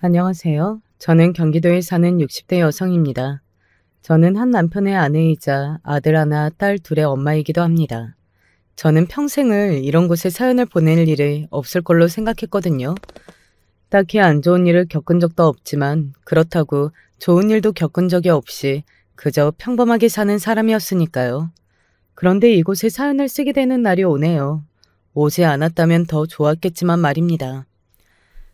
안녕하세요. 저는 경기도에 사는 60대 여성입니다. 저는 한 남편의 아내이자 아들 하나, 딸 둘의 엄마이기도 합니다. 저는 평생을 이런 곳에 사연을 보낼 일이 없을 걸로 생각했거든요. 딱히 안 좋은 일을 겪은 적도 없지만 그렇다고 좋은 일도 겪은 적이 없이 그저 평범하게 사는 사람이었으니까요. 그런데 이곳에 사연을 쓰게 되는 날이 오네요. 오지 않았다면 더 좋았겠지만 말입니다.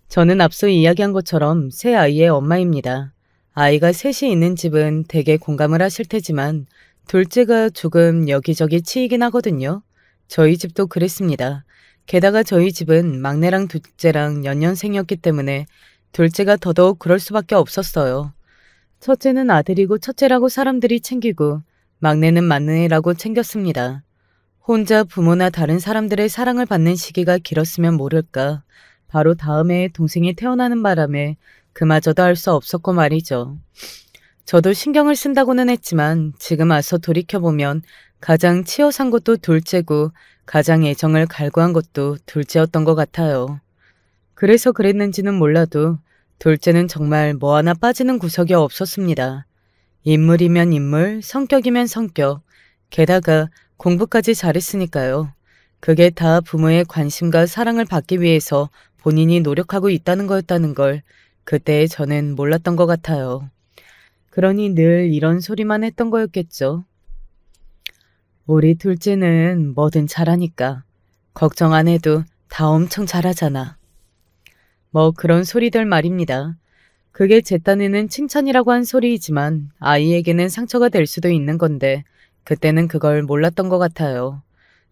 저는 앞서 이야기한 것처럼 새 아이의 엄마입니다. 아이가 셋이 있는 집은 대개 공감을 하실 테지만 둘째가 조금 여기저기 치이긴 하거든요. 저희 집도 그랬습니다. 게다가 저희 집은 막내랑 둘째랑 연년생이었기 때문에 둘째가 더더욱 그럴 수밖에 없었어요. 첫째는 아들이고 첫째라고 사람들이 챙기고 막내는 막내라고 챙겼습니다. 혼자 부모나 다른 사람들의 사랑을 받는 시기가 길었으면 모를까. 바로 다음에 동생이 태어나는 바람에 그마저도 할 수 없었고 말이죠. 저도 신경을 쓴다고는 했지만 지금 와서 돌이켜보면 가장 치여 산 것도 둘째고 가장 애정을 갈구한 것도 둘째였던 것 같아요. 그래서 그랬는지는 몰라도 둘째는 정말 뭐 하나 빠지는 구석이 없었습니다. 인물이면 인물, 성격이면 성격, 게다가 공부까지 잘했으니까요. 그게 다 부모의 관심과 사랑을 받기 위해서 본인이 노력하고 있다는 거였다는 걸 그때 저는 몰랐던 것 같아요. 그러니 늘 이런 소리만 했던 거였겠죠. 우리 둘째는 뭐든 잘하니까 걱정 안 해도 다 엄청 잘하잖아. 뭐 그런 소리들 말입니다. 그게 제 딴에는 칭찬이라고 한 소리이지만 아이에게는 상처가 될 수도 있는 건데 그때는 그걸 몰랐던 것 같아요.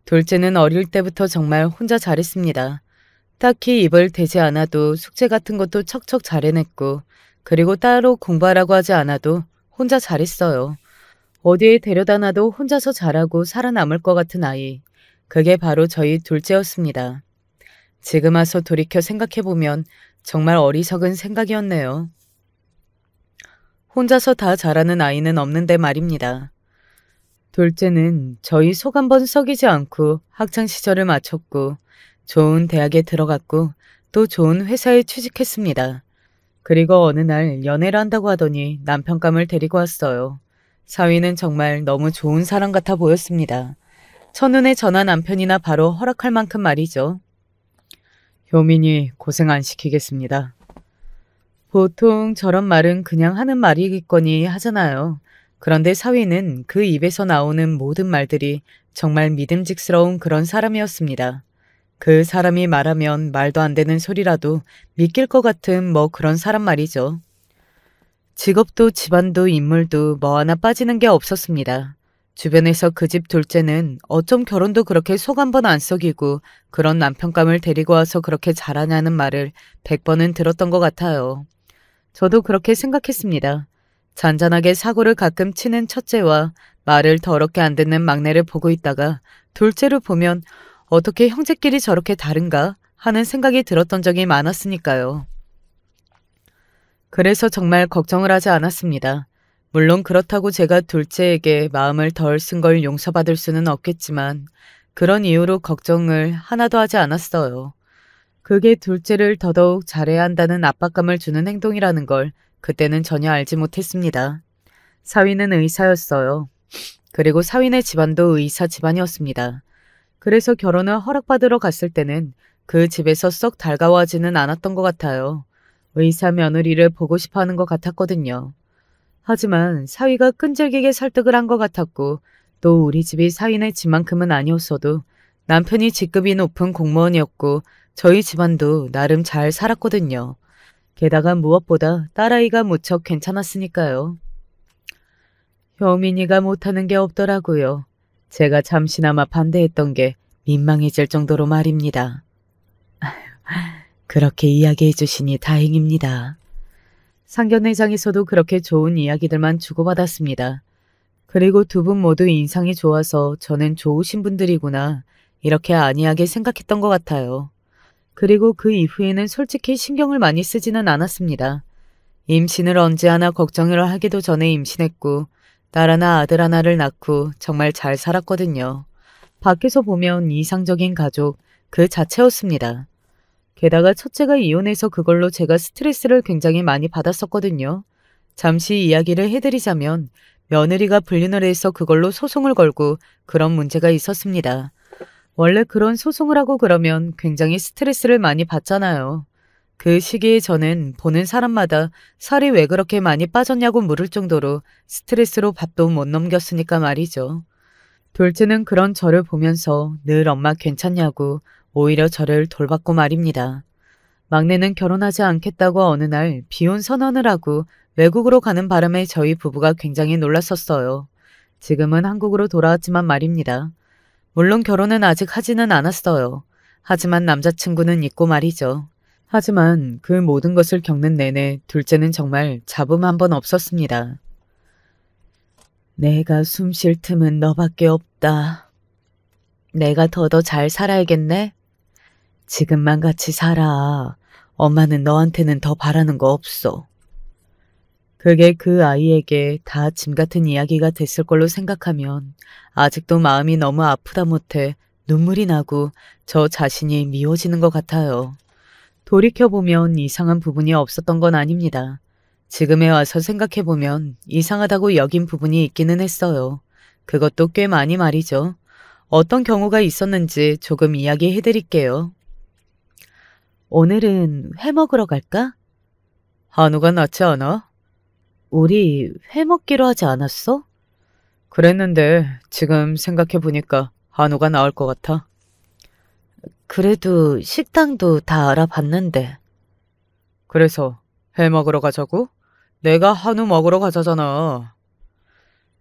둘째는 어릴 때부터 정말 혼자 잘했습니다. 딱히 입을 대지 않아도 숙제 같은 것도 척척 잘 해냈고 그리고 따로 공부하라고 하지 않아도 혼자 잘했어요. 어디에 데려다 놔도 혼자서 잘하고 살아남을 것 같은 아이. 그게 바로 저희 둘째였습니다. 지금 와서 돌이켜 생각해보면 정말 어리석은 생각이었네요. 혼자서 다 잘하는 아이는 없는데 말입니다. 둘째는 저희 속 한번 썩이지 않고 학창시절을 마쳤고 좋은 대학에 들어갔고 또 좋은 회사에 취직했습니다. 그리고 어느 날 연애를 한다고 하더니 남편감을 데리고 왔어요. 사위는 정말 너무 좋은 사람 같아 보였습니다. 첫눈에 전화 남편이나 바로 허락할 만큼 말이죠. 효민이 고생 안 시키겠습니다. 보통 저런 말은 그냥 하는 말이겠거니 하잖아요. 그런데 사위는 그 입에서 나오는 모든 말들이 정말 믿음직스러운 그런 사람이었습니다. 그 사람이 말하면 말도 안 되는 소리라도 믿길 것 같은 뭐 그런 사람 말이죠. 직업도 집안도 인물도 뭐 하나 빠지는 게 없었습니다. 주변에서 그 집 둘째는 어쩜 결혼도 그렇게 속 한 번 안 썩이고 그런 남편감을 데리고 와서 그렇게 잘하냐는 말을 100번은 들었던 것 같아요. 저도 그렇게 생각했습니다. 잔잔하게 사고를 가끔 치는 첫째와 말을 더럽게 안 듣는 막내를 보고 있다가 둘째를 보면 어떻게 형제끼리 저렇게 다른가 하는 생각이 들었던 적이 많았으니까요. 그래서 정말 걱정을 하지 않았습니다. 물론 그렇다고 제가 둘째에게 마음을 덜 쓴 걸 용서받을 수는 없겠지만 그런 이유로 걱정을 하나도 하지 않았어요. 그게 둘째를 더더욱 잘해야 한다는 압박감을 주는 행동이라는 걸 그때는 전혀 알지 못했습니다. 사위는 의사였어요. 그리고 사위네 집안도 의사 집안이었습니다. 그래서 결혼을 허락받으러 갔을 때는 그 집에서 썩 달가워하지는 않았던 것 같아요. 의사 며느리를 보고 싶어 하는 것 같았거든요. 하지만 사위가 끈질기게 설득을 한 것 같았고 또 우리 집이 사위네 집만큼은 아니었어도 남편이 직급이 높은 공무원이었고 저희 집안도 나름 잘 살았거든요. 게다가 무엇보다 딸아이가 무척 괜찮았으니까요. 효민이가 못하는 게 없더라고요. 제가 잠시나마 반대했던 게 민망해질 정도로 말입니다. 그렇게 이야기해 주시니 다행입니다. 상견례장에서도 그렇게 좋은 이야기들만 주고받았습니다. 그리고 두 분 모두 인상이 좋아서 저는 좋으신 분들이구나 이렇게 안이하게 생각했던 것 같아요. 그리고 그 이후에는 솔직히 신경을 많이 쓰지는 않았습니다. 임신을 언제 하나 걱정을 하기도 전에 임신했고 딸 하나 아들 하나를 낳고 정말 잘 살았거든요. 밖에서 보면 이상적인 가족 그 자체였습니다. 게다가 첫째가 이혼해서 그걸로 제가 스트레스를 굉장히 많이 받았었거든요. 잠시 이야기를 해드리자면 며느리가 불륜을 해서 그걸로 소송을 걸고 그런 문제가 있었습니다. 원래 그런 소송을 하고 그러면 굉장히 스트레스를 많이 받잖아요. 그 시기에 저는 보는 사람마다 살이 왜 그렇게 많이 빠졌냐고 물을 정도로 스트레스로 밥도 못 넘겼으니까 말이죠. 둘째는 그런 저를 보면서 늘 엄마 괜찮냐고 오히려 저를 돌봤고 말입니다. 막내는 결혼하지 않겠다고 어느 날 비혼 선언을 하고 외국으로 가는 바람에 저희 부부가 굉장히 놀랐었어요. 지금은 한국으로 돌아왔지만 말입니다. 물론 결혼은 아직 하지는 않았어요. 하지만 남자친구는 있고 말이죠. 하지만 그 모든 것을 겪는 내내 둘째는 정말 잡음 한 번 없었습니다. 내가 숨 쉴 틈은 너밖에 없다. 내가 더더 잘 살아야겠네? 지금만 같이 살아. 엄마는 너한테는 더 바라는 거 없어. 그게 그 아이에게 다 짐 같은 이야기가 됐을 걸로 생각하면 아직도 마음이 너무 아프다 못해 눈물이 나고 저 자신이 미워지는 것 같아요. 돌이켜보면 이상한 부분이 없었던 건 아닙니다. 지금에 와서 생각해보면 이상하다고 여긴 부분이 있기는 했어요. 그것도 꽤 많이 말이죠. 어떤 경우가 있었는지 조금 이야기해드릴게요. 오늘은 회 먹으러 갈까? 한우가 낫지 않아? 우리 회 먹기로 하지 않았어? 그랬는데 지금 생각해보니까 한우가 나을 것 같아. 그래도 식당도 다 알아봤는데. 그래서 회 먹으러 가자고? 내가 한우 먹으러 가자잖아.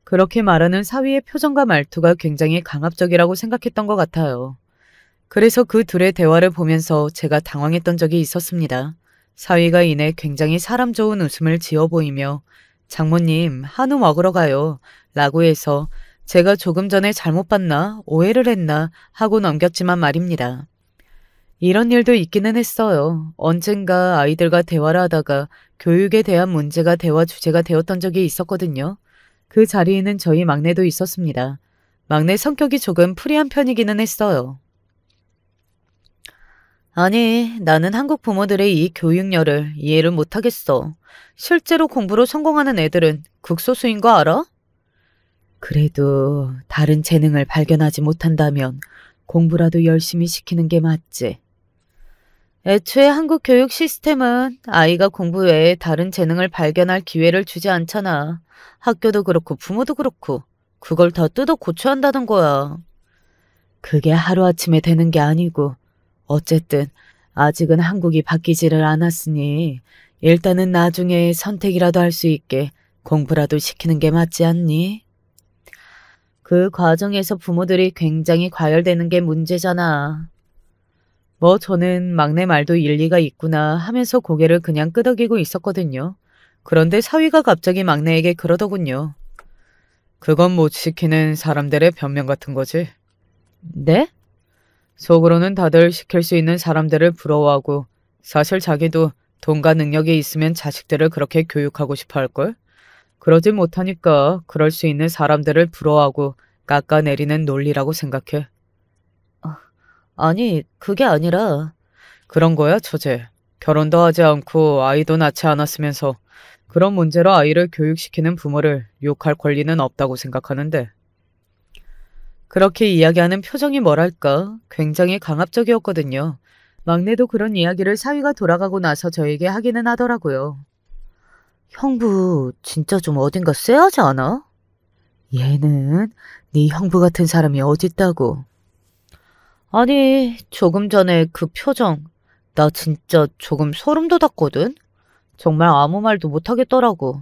그렇게 말하는 사위의 표정과 말투가 굉장히 강압적이라고 생각했던 것 같아요. 그래서 그 둘의 대화를 보면서 제가 당황했던 적이 있었습니다. 사위가 이내 굉장히 사람 좋은 웃음을 지어 보이며 장모님 한우 먹으러 가요 라고 해서 제가 조금 전에 잘못 봤나 오해를 했나 하고 넘겼지만 말입니다. 이런 일도 있기는 했어요. 언젠가 아이들과 대화를 하다가 교육에 대한 문제가 대화 주제가 되었던 적이 있었거든요. 그 자리에는 저희 막내도 있었습니다. 막내 성격이 조금 프리한 편이기는 했어요. 아니, 나는 한국 부모들의 이 교육열을 이해를 못하겠어. 실제로 공부로 성공하는 애들은 극소수인 거 알아? 그래도 다른 재능을 발견하지 못한다면 공부라도 열심히 시키는 게 맞지. 애초에 한국 교육 시스템은 아이가 공부 외에 다른 재능을 발견할 기회를 주지 않잖아. 학교도 그렇고 부모도 그렇고 그걸 다 뜯어 고쳐야 한다는 거야. 그게 하루아침에 되는 게 아니고 어쨌든 아직은 한국이 바뀌지를 않았으니 일단은 나중에 선택이라도 할 수 있게 공부라도 시키는 게 맞지 않니? 그 과정에서 부모들이 굉장히 과열되는 게 문제잖아. 뭐 저는 막내 말도 일리가 있구나 하면서 고개를 그냥 끄덕이고 있었거든요. 그런데 사위가 갑자기 막내에게 그러더군요. 그건 못 시키는 사람들의 변명 같은 거지. 네? 속으로는 다들 시킬 수 있는 사람들을 부러워하고 사실 자기도 돈과 능력이 있으면 자식들을 그렇게 교육하고 싶어 할걸? 그러지 못하니까 그럴 수 있는 사람들을 부러워하고 깎아내리는 논리라고 생각해. 아니, 그게 아니라 그런 거야, 처제. 결혼도 하지 않고 아이도 낳지 않았으면서 그런 문제로 아이를 교육시키는 부모를 욕할 권리는 없다고 생각하는데. 그렇게 이야기하는 표정이 뭐랄까 굉장히 강압적이었거든요. 막내도 그런 이야기를 사위가 돌아가고 나서 저에게 하기는 하더라고요. 형부 진짜 좀 어딘가 쎄하지 않아? 얘는 네 형부 같은 사람이 어딨다고. 아니 조금 전에 그 표정 나 진짜 조금 소름 돋았거든. 정말 아무 말도 못하겠더라고.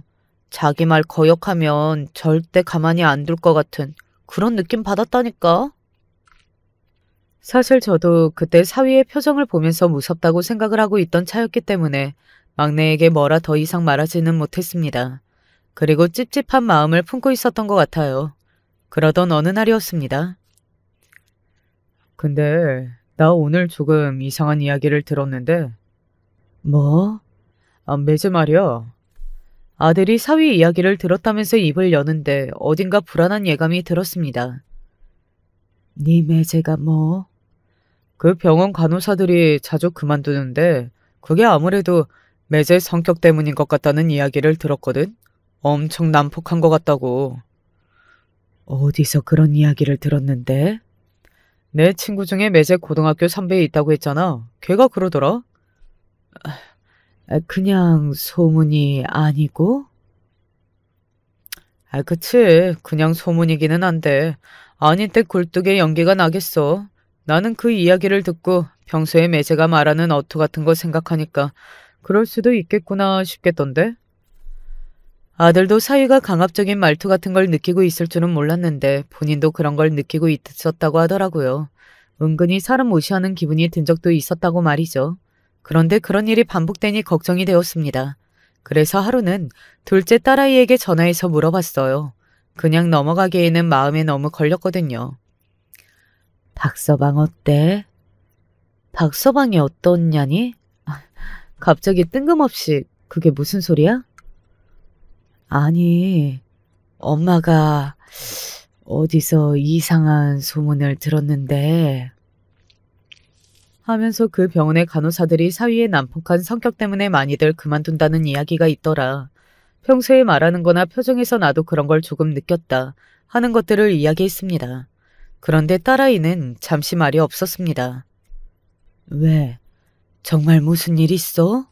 자기 말 거역하면 절대 가만히 안 둘 것 같은 그런 느낌 받았다니까. 사실 저도 그때 사위의 표정을 보면서 무섭다고 생각을 하고 있던 차였기 때문에 막내에게 뭐라 더 이상 말하지는 못했습니다. 그리고 찝찝한 마음을 품고 있었던 것 같아요. 그러던 어느 날이었습니다. 근데 나 오늘 조금 이상한 이야기를 들었는데. 뭐? 매제 말이야. 아들이 사위 이야기를 들었다면서 입을 여는데 어딘가 불안한 예감이 들었습니다. 네 매제가 뭐? 그 병원 간호사들이 자주 그만두는데 그게 아무래도 매제 성격 때문인 것 같다는 이야기를 들었거든. 엄청 난폭한 것 같다고. 어디서 그런 이야기를 들었는데? 내 친구 중에 매제 고등학교 선배에 있다고 했잖아. 걔가 그러더라. 그냥 소문이 아니고? 그치. 그냥 소문이기는 한데 아닌 때 굴뚝에 연기가 나겠어. 나는 그 이야기를 듣고 평소에 매제가 말하는 어투 같은 거 생각하니까 그럴 수도 있겠구나 싶겠던데. 아들도 사위가 강압적인 말투 같은 걸 느끼고 있을 줄은 몰랐는데 본인도 그런 걸 느끼고 있었다고 하더라고요. 은근히 사람 무시하는 기분이 든 적도 있었다고 말이죠. 그런데 그런 일이 반복되니 걱정이 되었습니다. 그래서 하루는 둘째 딸아이에게 전화해서 물어봤어요. 그냥 넘어가기에는 마음에 너무 걸렸거든요. 박서방 어때? 박서방이 어떻냐니? 갑자기 뜬금없이 그게 무슨 소리야? 아니, 엄마가 어디서 이상한 소문을 들었는데 하면서 그 병원의 간호사들이 사위의 난폭한 성격 때문에 많이들 그만둔다는 이야기가 있더라. 평소에 말하는 거나 표정에서 나도 그런 걸 조금 느꼈다 하는 것들을 이야기했습니다. 그런데 딸아이는 잠시 말이 없었습니다. 왜? 정말 무슨 일 있어?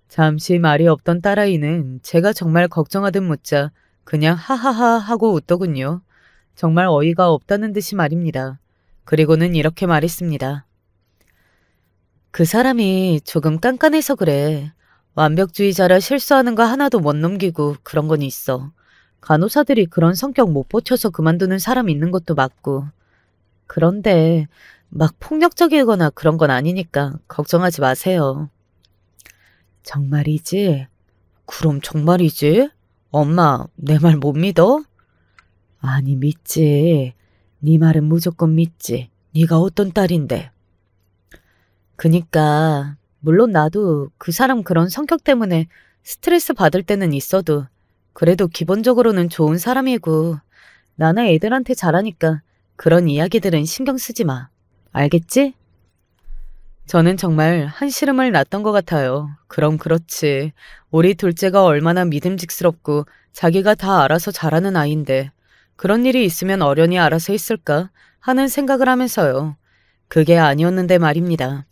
잠시 말이 없던 딸아이는 제가 정말 걱정하듯 묻자 그냥 하하하 하고 웃더군요. 정말 어이가 없다는 듯이 말입니다. 그리고는 이렇게 말했습니다. 그 사람이 조금 깐깐해서 그래. 완벽주의자라 실수하는 거 하나도 못 넘기고 그런 건 있어. 간호사들이 그런 성격 못 버텨서 그만두는 사람 있는 것도 맞고. 그런데 막 폭력적이거나 그런 건 아니니까 걱정하지 마세요. 정말이지? 그럼 정말이지? 엄마, 내 말 못 믿어? 아니, 믿지. 네 말은 무조건 믿지. 네가 어떤 딸인데. 그니까 물론 나도 그 사람 그런 성격 때문에 스트레스 받을 때는 있어도 그래도 기본적으로는 좋은 사람이고 나나 애들한테 잘하니까 그런 이야기들은 신경 쓰지 마. 알겠지? 저는 정말 한시름을 놨던 것 같아요. 그럼 그렇지. 우리 둘째가 얼마나 믿음직스럽고 자기가 다 알아서 잘하는 아이인데 그런 일이 있으면 어련히 알아서 했을까 하는 생각을 하면서요. 그게 아니었는데 말입니다.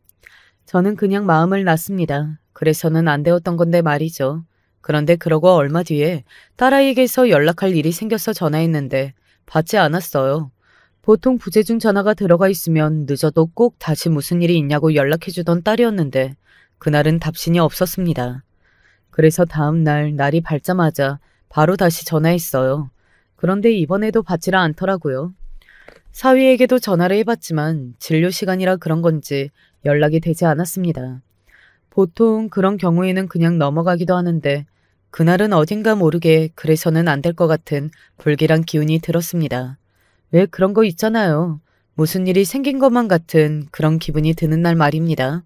저는 그냥 마음을 놨습니다. 그래서는 안 되었던 건데 말이죠. 그런데 그러고 얼마 뒤에 딸아이에게서 연락할 일이 생겨서 전화했는데 받지 않았어요. 보통 부재중 전화가 들어가 있으면 늦어도 꼭 다시 무슨 일이 있냐고 연락해주던 딸이었는데 그날은 답신이 없었습니다. 그래서 다음 날 날이 밝자마자 바로 다시 전화했어요. 그런데 이번에도 받지를 않더라고요. 사위에게도 전화를 해봤지만 진료 시간이라 그런 건지 연락이 되지 않았습니다. 보통 그런 경우에는 그냥 넘어가기도 하는데 그날은 어딘가 모르게 그래서는 안 될 것 같은 불길한 기운이 들었습니다. 왜 그런 거 있잖아요. 무슨 일이 생긴 것만 같은 그런 기분이 드는 날 말입니다.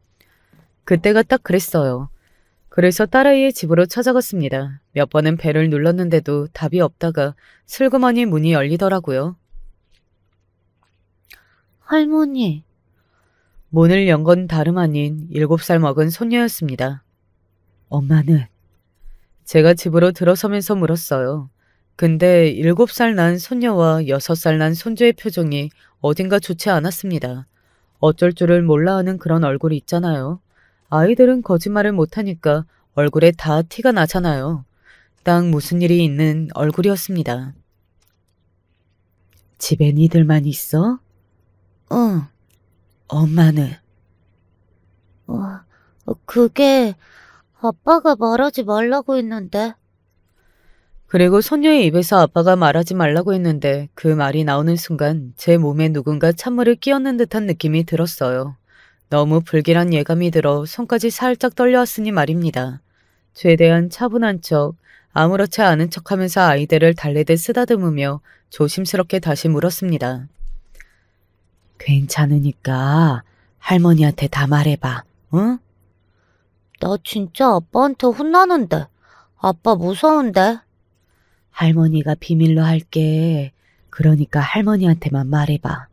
그때가 딱 그랬어요. 그래서 딸아이의 집으로 찾아갔습니다. 몇 번은 벨을 눌렀는데도 답이 없다가 슬그머니 문이 열리더라고요. 할머니. 문을 연 건 다름 아닌 7살 먹은 손녀였습니다. 엄마는? 제가 집으로 들어서면서 물었어요. 근데 7살 난 손녀와 6살 난 손주의 표정이 어딘가 좋지 않았습니다. 어쩔 줄을 몰라 하는 그런 얼굴이 있잖아요. 아이들은 거짓말을 못하니까 얼굴에 다 티가 나잖아요. 딱 무슨 일이 있는 얼굴이었습니다. 집에 니들만 있어? 응. 엄마는? 그게 아빠가 말하지 말라고 했는데. 그리고 손녀의 입에서 아빠가 말하지 말라고 했는데 그 말이 나오는 순간 제 몸에 누군가 찬물을 끼얹는 듯한 느낌이 들었어요. 너무 불길한 예감이 들어 손까지 살짝 떨려왔으니 말입니다. 최대한 차분한 척, 아무렇지 않은 척하면서 아이들을 달래듯 쓰다듬으며 조심스럽게 다시 물었습니다. 괜찮으니까 할머니한테 다 말해봐, 응? 나 진짜 아빠한테 혼나는데. 아빠 무서운데. 할머니가 비밀로 할게. 그러니까 할머니한테만 말해봐.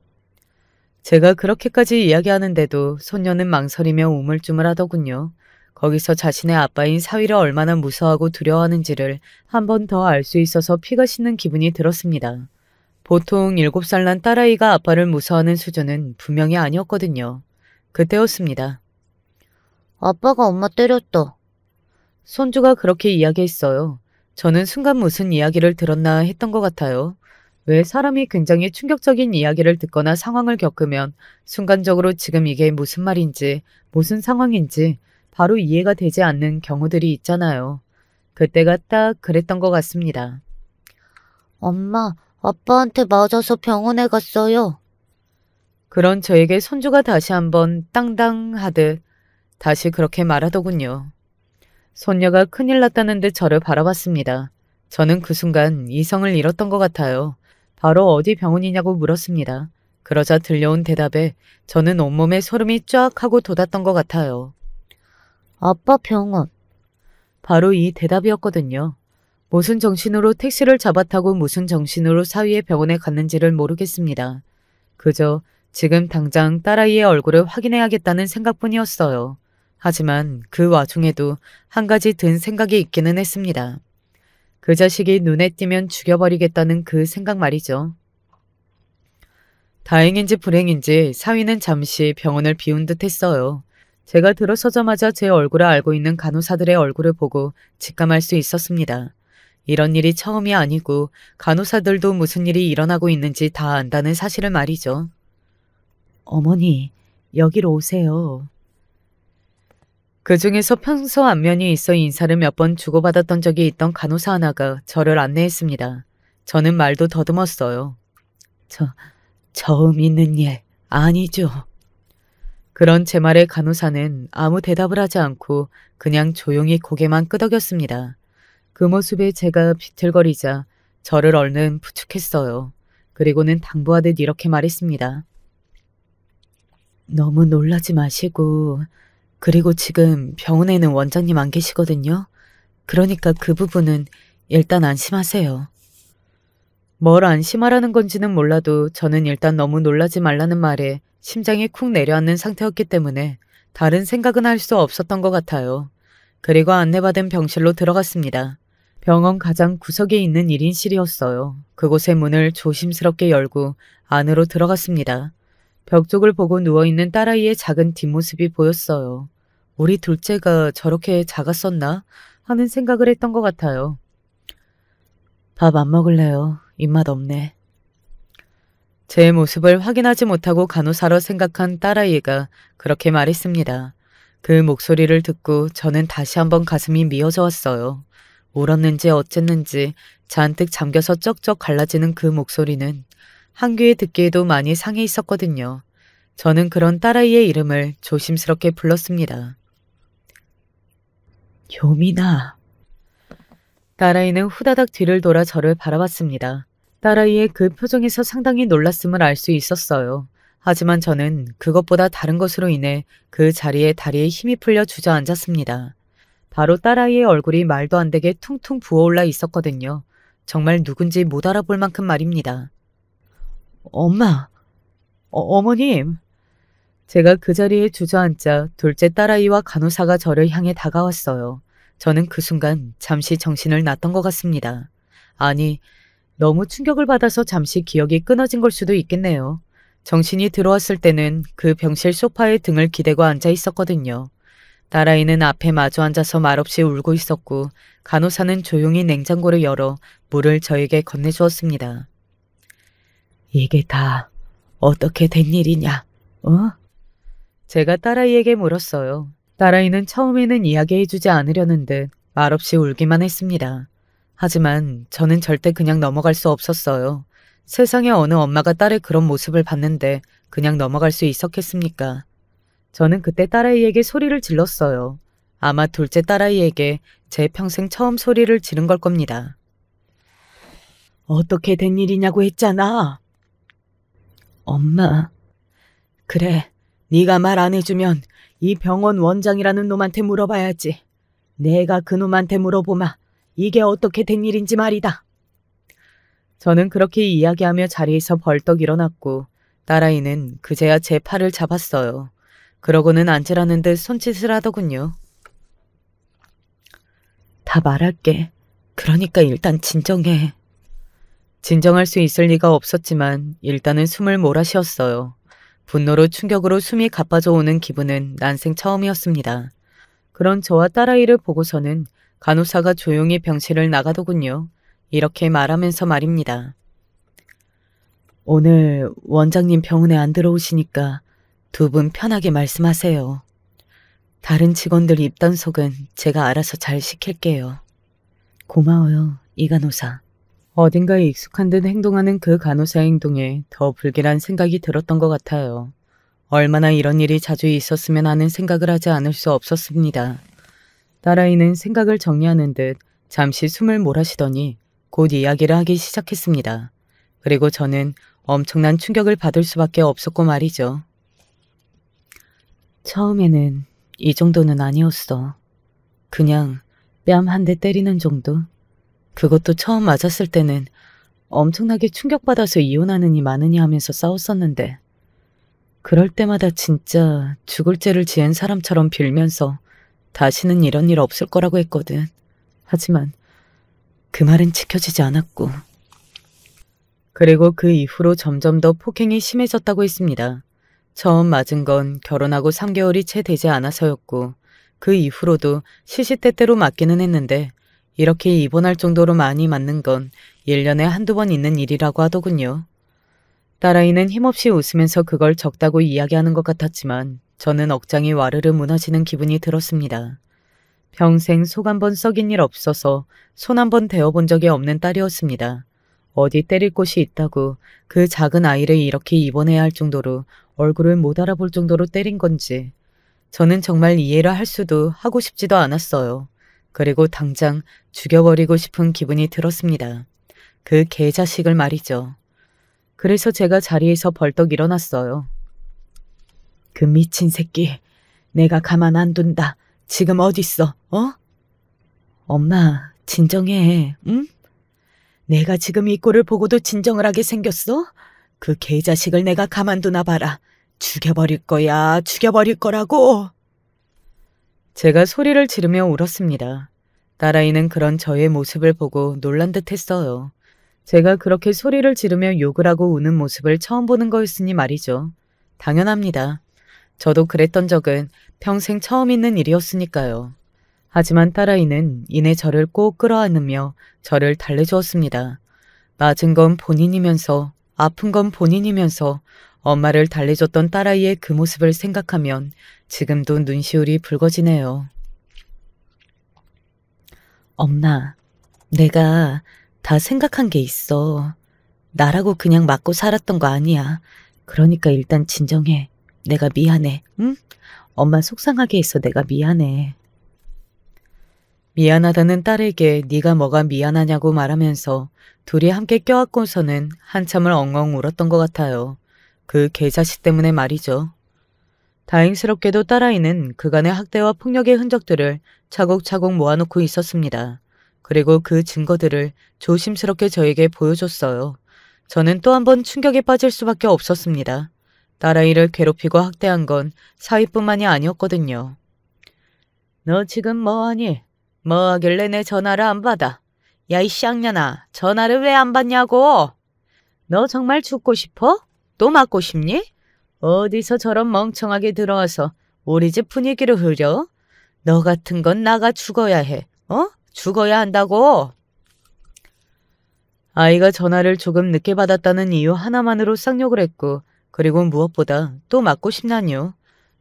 제가 그렇게까지 이야기하는데도 손녀는 망설이며 우물쭈물하더군요. 거기서 자신의 아빠인 사위를 얼마나 무서워하고 두려워하는지를 한 번 더 알 수 있어서 피가 씻는 기분이 들었습니다. 보통 7살 난 딸아이가 아빠를 무서워하는 수준은 분명히 아니었거든요. 그때였습니다. 아빠가 엄마 때렸다. 손주가 그렇게 이야기했어요. 저는 순간 무슨 이야기를 들었나 했던 것 같아요. 왜 사람이 굉장히 충격적인 이야기를 듣거나 상황을 겪으면 순간적으로 지금 이게 무슨 말인지, 무슨 상황인지 바로 이해가 되지 않는 경우들이 있잖아요. 그때가 딱 그랬던 것 같습니다. 엄마, 아빠한테 맞아서 병원에 갔어요. 그런 저에게 손주가 다시 한번 땅당 하듯 다시 그렇게 말하더군요. 손녀가 큰일 났다는 듯 저를 바라봤습니다. 저는 그 순간 이성을 잃었던 것 같아요. 바로 어디 병원이냐고 물었습니다. 그러자 들려온 대답에 저는 온몸에 소름이 쫙 하고 돋았던 것 같아요. 아빠 병원. 바로 이 대답이었거든요. 무슨 정신으로 택시를 잡아타고 무슨 정신으로 사위의 병원에 갔는지를 모르겠습니다. 그저 지금 당장 딸아이의 얼굴을 확인해야겠다는 생각뿐이었어요. 하지만 그 와중에도 한 가지 든 생각이 있기는 했습니다. 그 자식이 눈에 띄면 죽여버리겠다는 그 생각 말이죠. 다행인지 불행인지 사위는 잠시 병원을 비운 듯 했어요. 제가 들어서자마자 제 얼굴을 알고 있는 간호사들의 얼굴을 보고 직감할 수 있었습니다. 이런 일이 처음이 아니고 간호사들도 무슨 일이 일어나고 있는지 다 안다는 사실을 말이죠. 어머니, 여기로 오세요. 그 중에서 평소 안면이 있어 인사를 몇 번 주고받았던 적이 있던 간호사 하나가 저를 안내했습니다. 저는 말도 더듬었어요. 처음 있는 일 아니죠? 그런 제 말에 간호사는 아무 대답을 하지 않고 그냥 조용히 고개만 끄덕였습니다. 그 모습에 제가 비틀거리자 저를 얼른 부축했어요. 그리고는 당부하듯 이렇게 말했습니다. 너무 놀라지 마시고 그리고 지금 병원에는 원장님 안 계시거든요. 그러니까 그 부분은 일단 안심하세요. 뭘 안심하라는 건지는 몰라도 저는 일단 너무 놀라지 말라는 말에 심장이 쿵 내려앉는 상태였기 때문에 다른 생각은 할 수 없었던 것 같아요. 그리고 안내받은 병실로 들어갔습니다. 병원 가장 구석에 있는 1인실이었어요. 그곳의 문을 조심스럽게 열고 안으로 들어갔습니다. 벽 쪽을 보고 누워있는 딸아이의 작은 뒷모습이 보였어요. 우리 둘째가 저렇게 작았었나 하는 생각을 했던 것 같아요. 밥 안 먹을래요? 입맛 없네. 제 모습을 확인하지 못하고 간호사로 생각한 딸아이가 그렇게 말했습니다. 그 목소리를 듣고 저는 다시 한번 가슴이 미어져 왔어요. 울었는지 어쨌는지 잔뜩 잠겨서 쩍쩍 갈라지는 그 목소리는 한 귀에 듣기에도 많이 상해 있었거든요. 저는 그런 딸아이의 이름을 조심스럽게 불렀습니다. 효민아. 딸아이는 후다닥 뒤를 돌아 저를 바라봤습니다. 딸아이의 그 표정에서 상당히 놀랐음을 알 수 있었어요. 하지만 저는 그것보다 다른 것으로 인해 그 자리에 다리에 힘이 풀려 주저앉았습니다. 바로 딸아이의 얼굴이 말도 안 되게 퉁퉁 부어올라 있었거든요. 정말 누군지 못 알아볼 만큼 말입니다. 엄마, 어머님. 제가 그 자리에 주저앉자 둘째 딸아이와 간호사가 저를 향해 다가왔어요. 저는 그 순간 잠시 정신을 놨던 것 같습니다. 아니, 너무 충격을 받아서 잠시 기억이 끊어진 걸 수도 있겠네요. 정신이 들어왔을 때는 그 병실 소파에 등을 기대고 앉아 있었거든요. 딸아이는 앞에 마주 앉아서 말없이 울고 있었고 간호사는 조용히 냉장고를 열어 물을 저에게 건네주었습니다. 이게 다 어떻게 된 일이냐? 어? 제가 딸아이에게 물었어요. 딸아이는 처음에는 이야기해주지 않으려는 듯 말없이 울기만 했습니다. 하지만 저는 절대 그냥 넘어갈 수 없었어요. 세상에 어느 엄마가 딸의 그런 모습을 봤는데 그냥 넘어갈 수 있었겠습니까? 저는 그때 딸아이에게 소리를 질렀어요. 아마 둘째 딸아이에게 제 평생 처음 소리를 지른 걸 겁니다. 어떻게 된 일이냐고 했잖아. 엄마. 그래, 네가 말 안 해주면 이 병원 원장이라는 놈한테 물어봐야지. 내가 그 놈한테 물어보마. 이게 어떻게 된 일인지 말이다. 저는 그렇게 이야기하며 자리에서 벌떡 일어났고 딸아이는 그제야 제 팔을 잡았어요. 그러고는 앉으라는 듯 손짓을 하더군요. 다 말할게. 그러니까 일단 진정해. 진정할 수 있을 리가 없었지만 일단은 숨을 몰아쉬었어요. 분노로 충격으로 숨이 가빠져 오는 기분은 난생 처음이었습니다. 그런 저와 딸아이를 보고서는 간호사가 조용히 병실을 나가더군요. 이렇게 말하면서 말입니다. 오늘 원장님 병원에 안 들어오시니까 두 분 편하게 말씀하세요. 다른 직원들 입단속은 제가 알아서 잘 시킬게요. 고마워요, 이 간호사. 어딘가에 익숙한 듯 행동하는 그 간호사의 행동에 더 불길한 생각이 들었던 것 같아요. 얼마나 이런 일이 자주 있었으면 하는 생각을 하지 않을 수 없었습니다. 딸아이는 생각을 정리하는 듯 잠시 숨을 몰아쉬더니 곧 이야기를 하기 시작했습니다. 그리고 저는 엄청난 충격을 받을 수밖에 없었고 말이죠. 처음에는 이 정도는 아니었어. 그냥 뺨 한 대 때리는 정도? 그것도 처음 맞았을 때는 엄청나게 충격받아서 이혼하느니 마느니 하면서 싸웠었는데 그럴 때마다 진짜 죽을 죄를 지은 사람처럼 빌면서 다시는 이런 일 없을 거라고 했거든. 하지만 그 말은 지켜지지 않았고 그리고 그 이후로 점점 더 폭행이 심해졌다고 했습니다. 처음 맞은 건 결혼하고 3개월이 채 되지 않아서였고 그 이후로도 시시때때로 맞기는 했는데 이렇게 입원할 정도로 많이 맞는 건 1년에 한두 번 있는 일이라고 하더군요. 딸아이는 힘없이 웃으면서 그걸 적다고 이야기하는 것 같았지만 저는 억장이 와르르 무너지는 기분이 들었습니다. 평생 속 한 번 썩인 일 없어서 손 한 번 대어본 적이 없는 딸이었습니다. 어디 때릴 곳이 있다고 그 작은 아이를 이렇게 입원해야 할 정도로 얼굴을 못 알아볼 정도로 때린 건지 저는 정말 이해를 할 수도 하고 싶지도 않았어요. 그리고 당장 죽여버리고 싶은 기분이 들었습니다. 그 개자식을 말이죠. 그래서 제가 자리에서 벌떡 일어났어요. 그 미친 새끼, 내가 가만 안 둔다. 지금 어딨어, 어? 엄마, 진정해, 응? 내가 지금 이 꼴을 보고도 진정을 하게 생겼어? 그 개자식을 내가 가만두나 봐라. 죽여버릴 거야, 죽여버릴 거라고. 제가 소리를 지르며 울었습니다. 딸아이는 그런 저의 모습을 보고 놀란 듯 했어요. 제가 그렇게 소리를 지르며 욕을 하고 우는 모습을 처음 보는 거였으니 말이죠. 당연합니다. 저도 그랬던 적은 평생 처음 있는 일이었으니까요. 하지만 딸아이는 이내 저를 꼭 끌어안으며 저를 달래주었습니다. 맞은 건 본인이면서 아픈 건 본인이면서 엄마를 달래줬던 딸아이의 그 모습을 생각하면 지금도 눈시울이 붉어지네요. 엄마, 내가 다 생각한 게 있어. 나라고 그냥 맞고 살았던 거 아니야. 그러니까 일단 진정해. 내가 미안해, 응? 엄마 속상하게 했어. 내가 미안해. 미안하다는 딸에게 네가 뭐가 미안하냐고 말하면서 둘이 함께 껴안고서는 한참을 엉엉 울었던 것 같아요. 그 개자식 때문에 말이죠. 다행스럽게도 딸아이는 그간의 학대와 폭력의 흔적들을 차곡차곡 모아놓고 있었습니다. 그리고 그 증거들을 조심스럽게 저에게 보여줬어요. 저는 또 한 번 충격에 빠질 수밖에 없었습니다. 딸아이를 괴롭히고 학대한 건 사위뿐만이 아니었거든요. 너 지금 뭐하니? 뭐 하길래 내 전화를 안 받아? 야, 이 쌍년아, 전화를 왜 안 받냐고? 너 정말 죽고 싶어? 또 맞고 싶니? 어디서 저런 멍청하게 들어와서 우리 집 분위기를 흐려? 너 같은 건 나가 죽어야 해. 어? 죽어야 한다고. 아이가 전화를 조금 늦게 받았다는 이유 하나만으로 쌍욕을 했고 그리고 무엇보다 또 맞고 싶나요?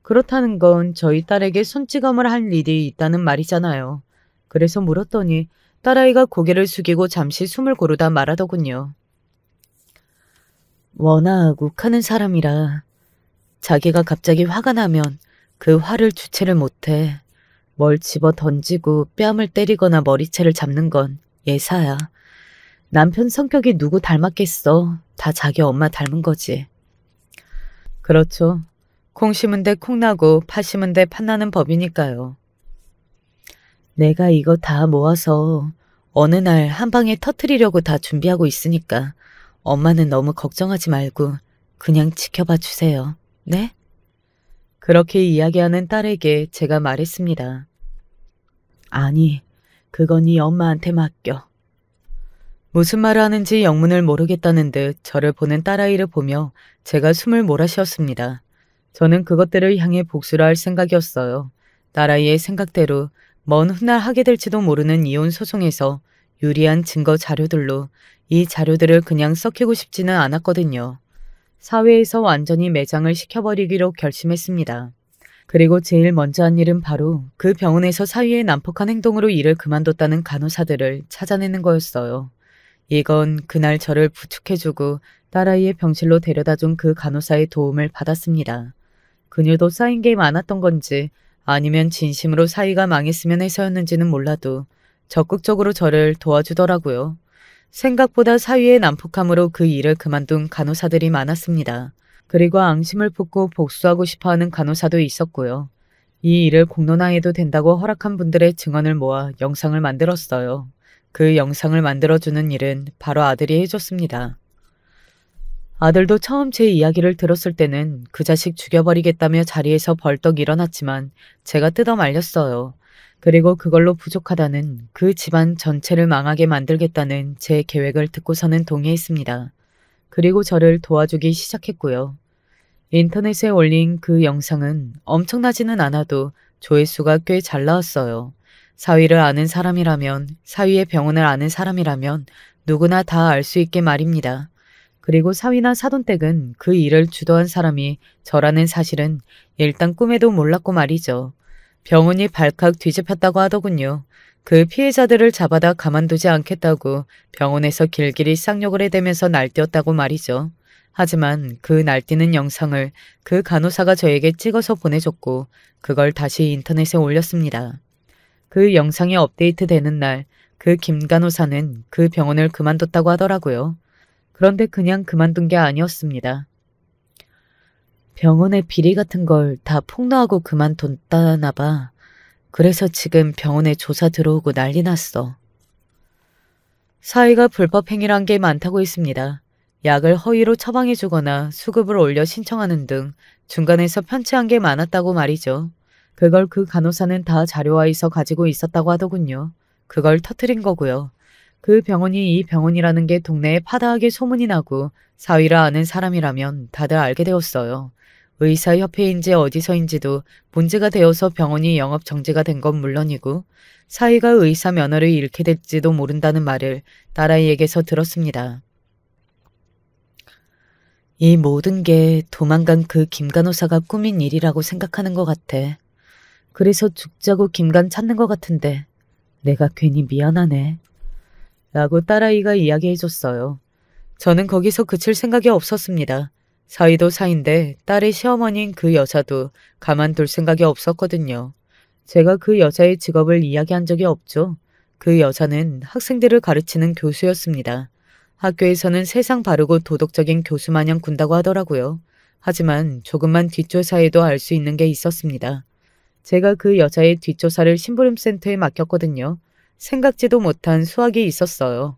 그렇다는 건 저희 딸에게 손찌검을 할 일이 있다는 말이잖아요. 그래서 물었더니 딸아이가 고개를 숙이고 잠시 숨을 고르다 말하더군요. 워낙 욱하는 사람이라 자기가 갑자기 화가 나면 그 화를 주체를 못해. 뭘 집어 던지고 뺨을 때리거나 머리채를 잡는 건 예사야. 남편 성격이 누구 닮았겠어. 다 자기 엄마 닮은 거지. 그렇죠. 콩 심은 데 콩 나고 팥 심은 데 팥 나는 법이니까요. 내가 이거 다 모아서 어느 날 한 방에 터뜨리려고 다 준비하고 있으니까 엄마는 너무 걱정하지 말고 그냥 지켜봐 주세요. 네? 그렇게 이야기하는 딸에게 제가 말했습니다. 아니, 그건 네 엄마한테 맡겨. 무슨 말을 하는지 영문을 모르겠다는 듯 저를 보는 딸아이를 보며 제가 숨을 몰아쉬었습니다. 저는 그것들을 향해 복수를 할 생각이었어요. 딸아이의 생각대로 먼 훗날 하게 될지도 모르는 이혼 소송에서 유리한 증거 자료들로 이 자료들을 그냥 썩히고 싶지는 않았거든요. 사회에서 완전히 매장을 시켜버리기로 결심했습니다. 그리고 제일 먼저 한 일은 바로 그 병원에서 사위의 난폭한 행동으로 일을 그만뒀다는 간호사들을 찾아내는 거였어요. 이건 그날 저를 부축해주고 딸아이의 병실로 데려다준 그 간호사의 도움을 받았습니다. 그녀도 쌓인 게 많았던 건지 아니면 진심으로 사이가 망했으면 해서였는지는 몰라도 적극적으로 저를 도와주더라고요. 생각보다 사위의 난폭함으로 그 일을 그만둔 간호사들이 많았습니다. 그리고 앙심을 품고 복수하고 싶어하는 간호사도 있었고요. 이 일을 공론화해도 된다고 허락한 분들의 증언을 모아 영상을 만들었어요. 그 영상을 만들어주는 일은 바로 아들이 해줬습니다. 아들도 처음 제 이야기를 들었을 때는 그 자식 죽여버리겠다며 자리에서 벌떡 일어났지만 제가 뜯어 말렸어요. 그리고 그걸로 부족하다는 그 집안 전체를 망하게 만들겠다는 제 계획을 듣고서는 동의했습니다. 그리고 저를 도와주기 시작했고요. 인터넷에 올린 그 영상은 엄청나지는 않아도 조회수가 꽤 잘 나왔어요. 사위를 아는 사람이라면, 사위의 병원을 아는 사람이라면 누구나 다 알 수 있게 말입니다. 그리고 사위나 사돈댁은 그 일을 주도한 사람이 저라는 사실은 일단 꿈에도 몰랐고 말이죠. 병원이 발칵 뒤집혔다고 하더군요. 그 피해자들을 잡아다 가만두지 않겠다고 병원에서 길길이 쌍욕을 해대면서 날뛰었다고 말이죠. 하지만 그 날뛰는 영상을 그 간호사가 저에게 찍어서 보내줬고 그걸 다시 인터넷에 올렸습니다. 그 영상이 업데이트되는 날 그 김 간호사는 그 병원을 그만뒀다고 하더라고요. 그런데 그냥 그만둔 게 아니었습니다. 병원의 비리 같은 걸 다 폭로하고 그만뒀다나 봐. 그래서 지금 병원에 조사 들어오고 난리 났어. 사위가 불법 행위를 한 게 많다고 했습니다. 약을 허위로 처방해주거나 수급을 올려 신청하는 등 중간에서 편취한 게 많았다고 말이죠. 그걸 그 간호사는 다 자료화해서 가지고 있었다고 하더군요. 그걸 터뜨린 거고요. 그 병원이 이 병원이라는 게 동네에 파다하게 소문이 나고 사위를 아는 사람이라면 다들 알게 되었어요. 의사협회인지 어디서인지도 문제가 되어서 병원이 영업 정지가 된 건 물론이고 사위가 의사 면허를 잃게 될지도 모른다는 말을 딸아이에게서 들었습니다. 이 모든 게 도망간 그 김간호사가 꾸민 일이라고 생각하는 것 같아. 그래서 죽자고 김간 찾는 것 같은데 내가 괜히 미안하네. 라고 딸아이가 이야기해줬어요. 저는 거기서 그칠 생각이 없었습니다. 사위도 사인데 딸의 시어머니인 그 여자도 가만둘 생각이 없었거든요. 제가 그 여자의 직업을 이야기한 적이 없죠. 그 여자는 학생들을 가르치는 교수였습니다. 학교에서는 세상 바르고 도덕적인 교수 마냥 군다고 하더라고요. 하지만 조금만 뒷조사에도 알 수 있는 게 있었습니다. 제가 그 여자의 뒷조사를 심부름센터에 맡겼거든요. 생각지도 못한 수학이 있었어요.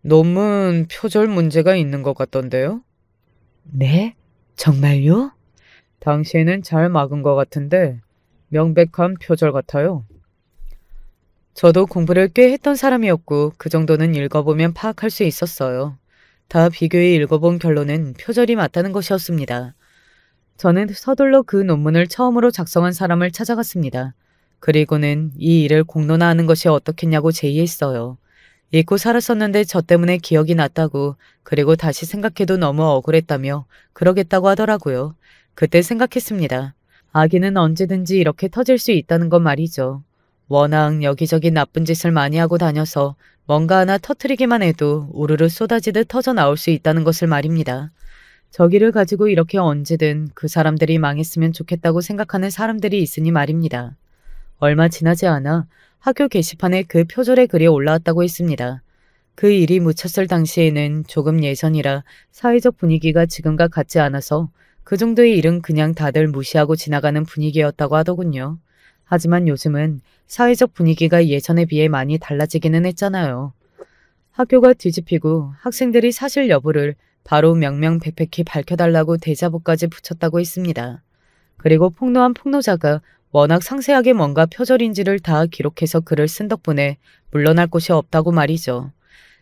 논문 표절 문제가 있는 것 같던데요? 네? 정말요? 당시에는 잘 막은 것 같은데 명백한 표절 같아요. 저도 공부를 꽤 했던 사람이었고 그 정도는 읽어보면 파악할 수 있었어요. 다 비교해 읽어본 결론은 표절이 맞다는 것이었습니다. 저는 서둘러 그 논문을 처음으로 작성한 사람을 찾아갔습니다. 그리고는 이 일을 공론화하는 것이 어떻겠냐고 제의했어요. 잊고 살았었는데 저 때문에 기억이 났다고 그리고 다시 생각해도 너무 억울했다며 그러겠다고 하더라고요. 그때 생각했습니다. 아기는 언제든지 이렇게 터질 수 있다는 건 말이죠. 워낙 여기저기 나쁜 짓을 많이 하고 다녀서 뭔가 하나 터뜨리기만 해도 우르르 쏟아지듯 터져 나올 수 있다는 것을 말입니다. 저기를 가지고 이렇게 언제든 그 사람들이 망했으면 좋겠다고 생각하는 사람들이 있으니 말입니다. 얼마 지나지 않아 학교 게시판에 그 표절의 글이 올라왔다고 했습니다. 그 일이 묻혔을 당시에는 조금 예전이라 사회적 분위기가 지금과 같지 않아서 그 정도의 일은 그냥 다들 무시하고 지나가는 분위기였다고 하더군요. 하지만 요즘은 사회적 분위기가 예전에 비해 많이 달라지기는 했잖아요. 학교가 뒤집히고 학생들이 사실 여부를 바로 명명백백히 밝혀달라고 대자보까지 붙였다고 했습니다. 그리고 폭로한 폭로자가 워낙 상세하게 뭔가 표절인지를 다 기록해서 글을 쓴 덕분에 물러날 곳이 없다고 말이죠.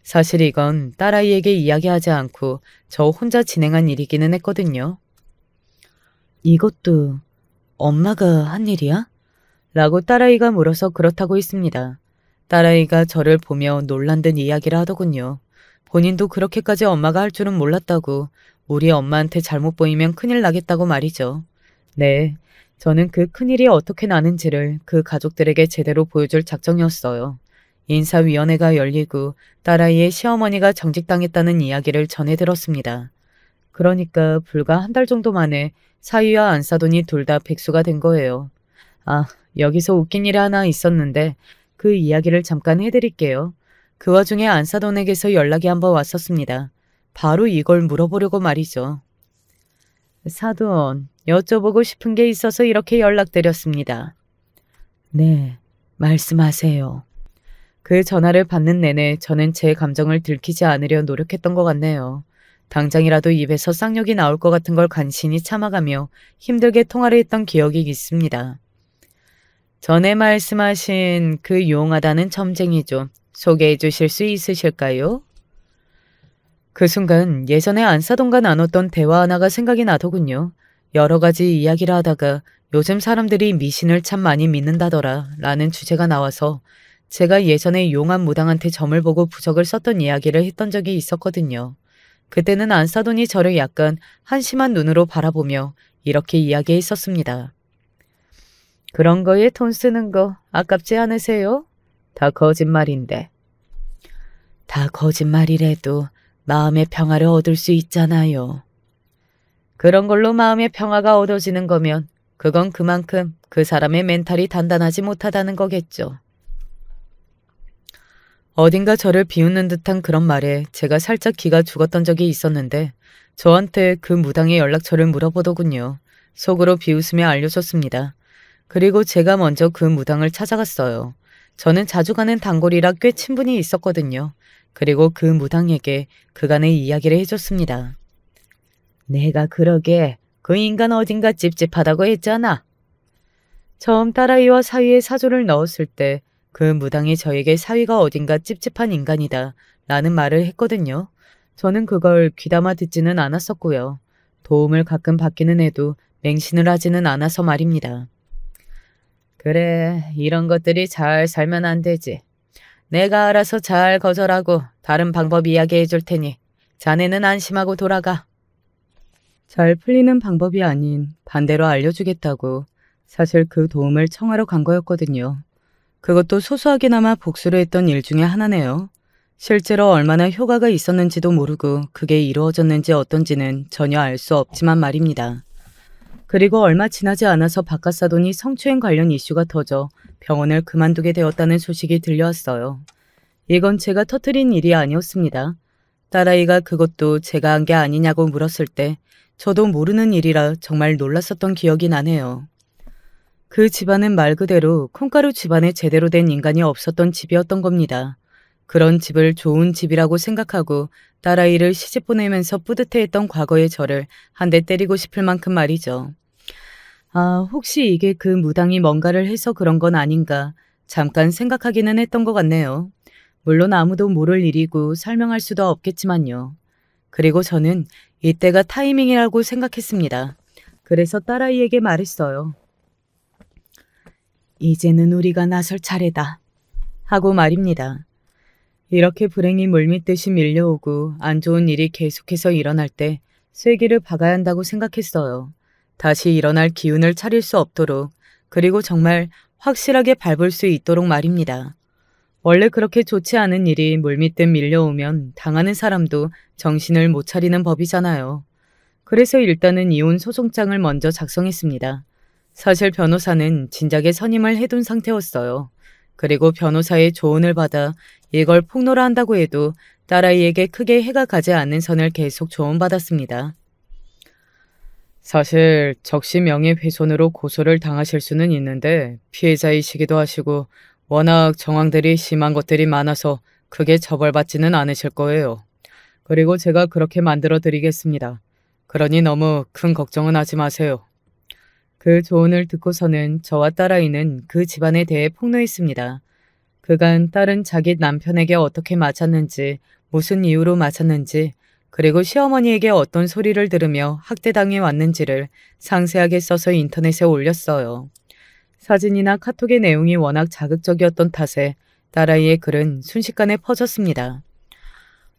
사실 이건 딸아이에게 이야기하지 않고 저 혼자 진행한 일이기는 했거든요. 이것도 엄마가 한 일이야? 라고 딸아이가 물어서 그렇다고 했습니다. 딸아이가 저를 보며 놀란 듯 이야기를 하더군요. 본인도 그렇게까지 엄마가 할 줄은 몰랐다고, 우리 엄마한테 잘못 보이면 큰일 나겠다고 말이죠. 네, 저는 그 큰일이 어떻게 나는지를 그 가족들에게 제대로 보여줄 작정이었어요. 인사위원회가 열리고 딸아이의 시어머니가 정직당했다는 이야기를 전해 들었습니다. 그러니까 불과 한 달 정도 만에 사위와 안사돈이 둘 다 백수가 된 거예요. 아, 여기서 웃긴 일이 하나 있었는데 그 이야기를 잠깐 해드릴게요. 그 와중에 안사돈에게서 연락이 한번 왔었습니다. 바로 이걸 물어보려고 말이죠. 사돈, 여쭤보고 싶은 게 있어서 이렇게 연락드렸습니다. 네, 말씀하세요. 그 전화를 받는 내내 저는 제 감정을 들키지 않으려 노력했던 것 같네요. 당장이라도 입에서 쌍욕이 나올 것 같은 걸 간신히 참아가며 힘들게 통화를 했던 기억이 있습니다. 전에 말씀하신 그 용하다는 점쟁이 좀 소개해 주실 수 있으실까요? 그 순간 예전에 안사돈과 나눴던 대화 하나가 생각이 나더군요. 여러 가지 이야기를 하다가 요즘 사람들이 미신을 참 많이 믿는다더라 라는 주제가 나와서 제가 예전에 용한 무당한테 점을 보고 부적을 썼던 이야기를 했던 적이 있었거든요. 그때는 안사돈이 저를 약간 한심한 눈으로 바라보며 이렇게 이야기했었습니다. 그런 거에 돈 쓰는 거 아깝지 않으세요? 다 거짓말인데. 다 거짓말이라도 마음의 평화를 얻을 수 있잖아요. 그런 걸로 마음의 평화가 얻어지는 거면 그건 그만큼 그 사람의 멘탈이 단단하지 못하다는 거겠죠. 어딘가 저를 비웃는 듯한 그런 말에 제가 살짝 기가 죽었던 적이 있었는데 저한테 그 무당의 연락처를 물어보더군요. 속으로 비웃으며 알려줬습니다. 그리고 제가 먼저 그 무당을 찾아갔어요. 저는 자주 가는 단골이라 꽤 친분이 있었거든요. 그리고 그 무당에게 그간의 이야기를 해줬습니다. 내가 그러게 그 인간 어딘가 찝찝하다고 했잖아. 처음 딸아이와 사위의 사조를 넣었을 때 그 무당이 저에게 사위가 어딘가 찝찝한 인간이다 라는 말을 했거든요. 저는 그걸 귀담아 듣지는 않았었고요. 도움을 가끔 받기는 해도 맹신을 하지는 않아서 말입니다. 그래, 이런 것들이 잘 살면 안 되지. 내가 알아서 잘 거절하고 다른 방법 이야기해 줄 테니 자네는 안심하고 돌아가. 잘 풀리는 방법이 아닌 반대로 알려주겠다고 사실 그 도움을 청하러 간 거였거든요. 그것도 소소하게나마 복수를 했던 일 중에 하나네요. 실제로 얼마나 효과가 있었는지도 모르고 그게 이루어졌는지 어떤지는 전혀 알 수 없지만 말입니다. 그리고 얼마 지나지 않아서 바깥사돈이 성추행 관련 이슈가 터져 병원을 그만두게 되었다는 소식이 들려왔어요. 이건 제가 터뜨린 일이 아니었습니다. 딸아이가 그것도 제가 한 게 아니냐고 물었을 때 저도 모르는 일이라 정말 놀랐었던 기억이 나네요. 그 집안은 말 그대로 콩가루 집안에 제대로 된 인간이 없었던 집이었던 겁니다. 그런 집을 좋은 집이라고 생각하고 딸아이를 시집 보내면서 뿌듯해했던 과거의 저를 한 대 때리고 싶을 만큼 말이죠. 아, 혹시 이게 그 무당이 뭔가를 해서 그런 건 아닌가 잠깐 생각하기는 했던 것 같네요. 물론 아무도 모를 일이고 설명할 수도 없겠지만요. 그리고 저는 이때가 타이밍이라고 생각했습니다. 그래서 딸아이에게 말했어요. 이제는 우리가 나설 차례다. 하고 말입니다. 이렇게 불행이 물밀듯이 밀려오고 안 좋은 일이 계속해서 일어날 때 쐐기를 박아야 한다고 생각했어요. 다시 일어날 기운을 차릴 수 없도록, 그리고 정말 확실하게 밟을 수 있도록 말입니다. 원래 그렇게 좋지 않은 일이 물밀듯 밀려오면 당하는 사람도 정신을 못 차리는 법이잖아요. 그래서 일단은 이혼 소송장을 먼저 작성했습니다. 사실 변호사는 진작에 선임을 해둔 상태였어요. 그리고 변호사의 조언을 받아 이걸 폭로를 한다고 해도 딸아이에게 크게 해가 가지 않는 선을 계속 조언받았습니다. 사실 적시 명예훼손으로 고소를 당하실 수는 있는데 피해자이시기도 하시고 워낙 정황들이 심한 것들이 많아서 크게 처벌받지는 않으실 거예요. 그리고 제가 그렇게 만들어 드리겠습니다. 그러니 너무 큰 걱정은 하지 마세요. 그 조언을 듣고서는 저와 딸아이는 그 집안에 대해 폭로했습니다. 그간 딸은 자기 남편에게 어떻게 맞았는지, 무슨 이유로 맞았는지, 그리고 시어머니에게 어떤 소리를 들으며 학대당해 왔는지를 상세하게 써서 인터넷에 올렸어요. 사진이나 카톡의 내용이 워낙 자극적이었던 탓에 딸아이의 글은 순식간에 퍼졌습니다.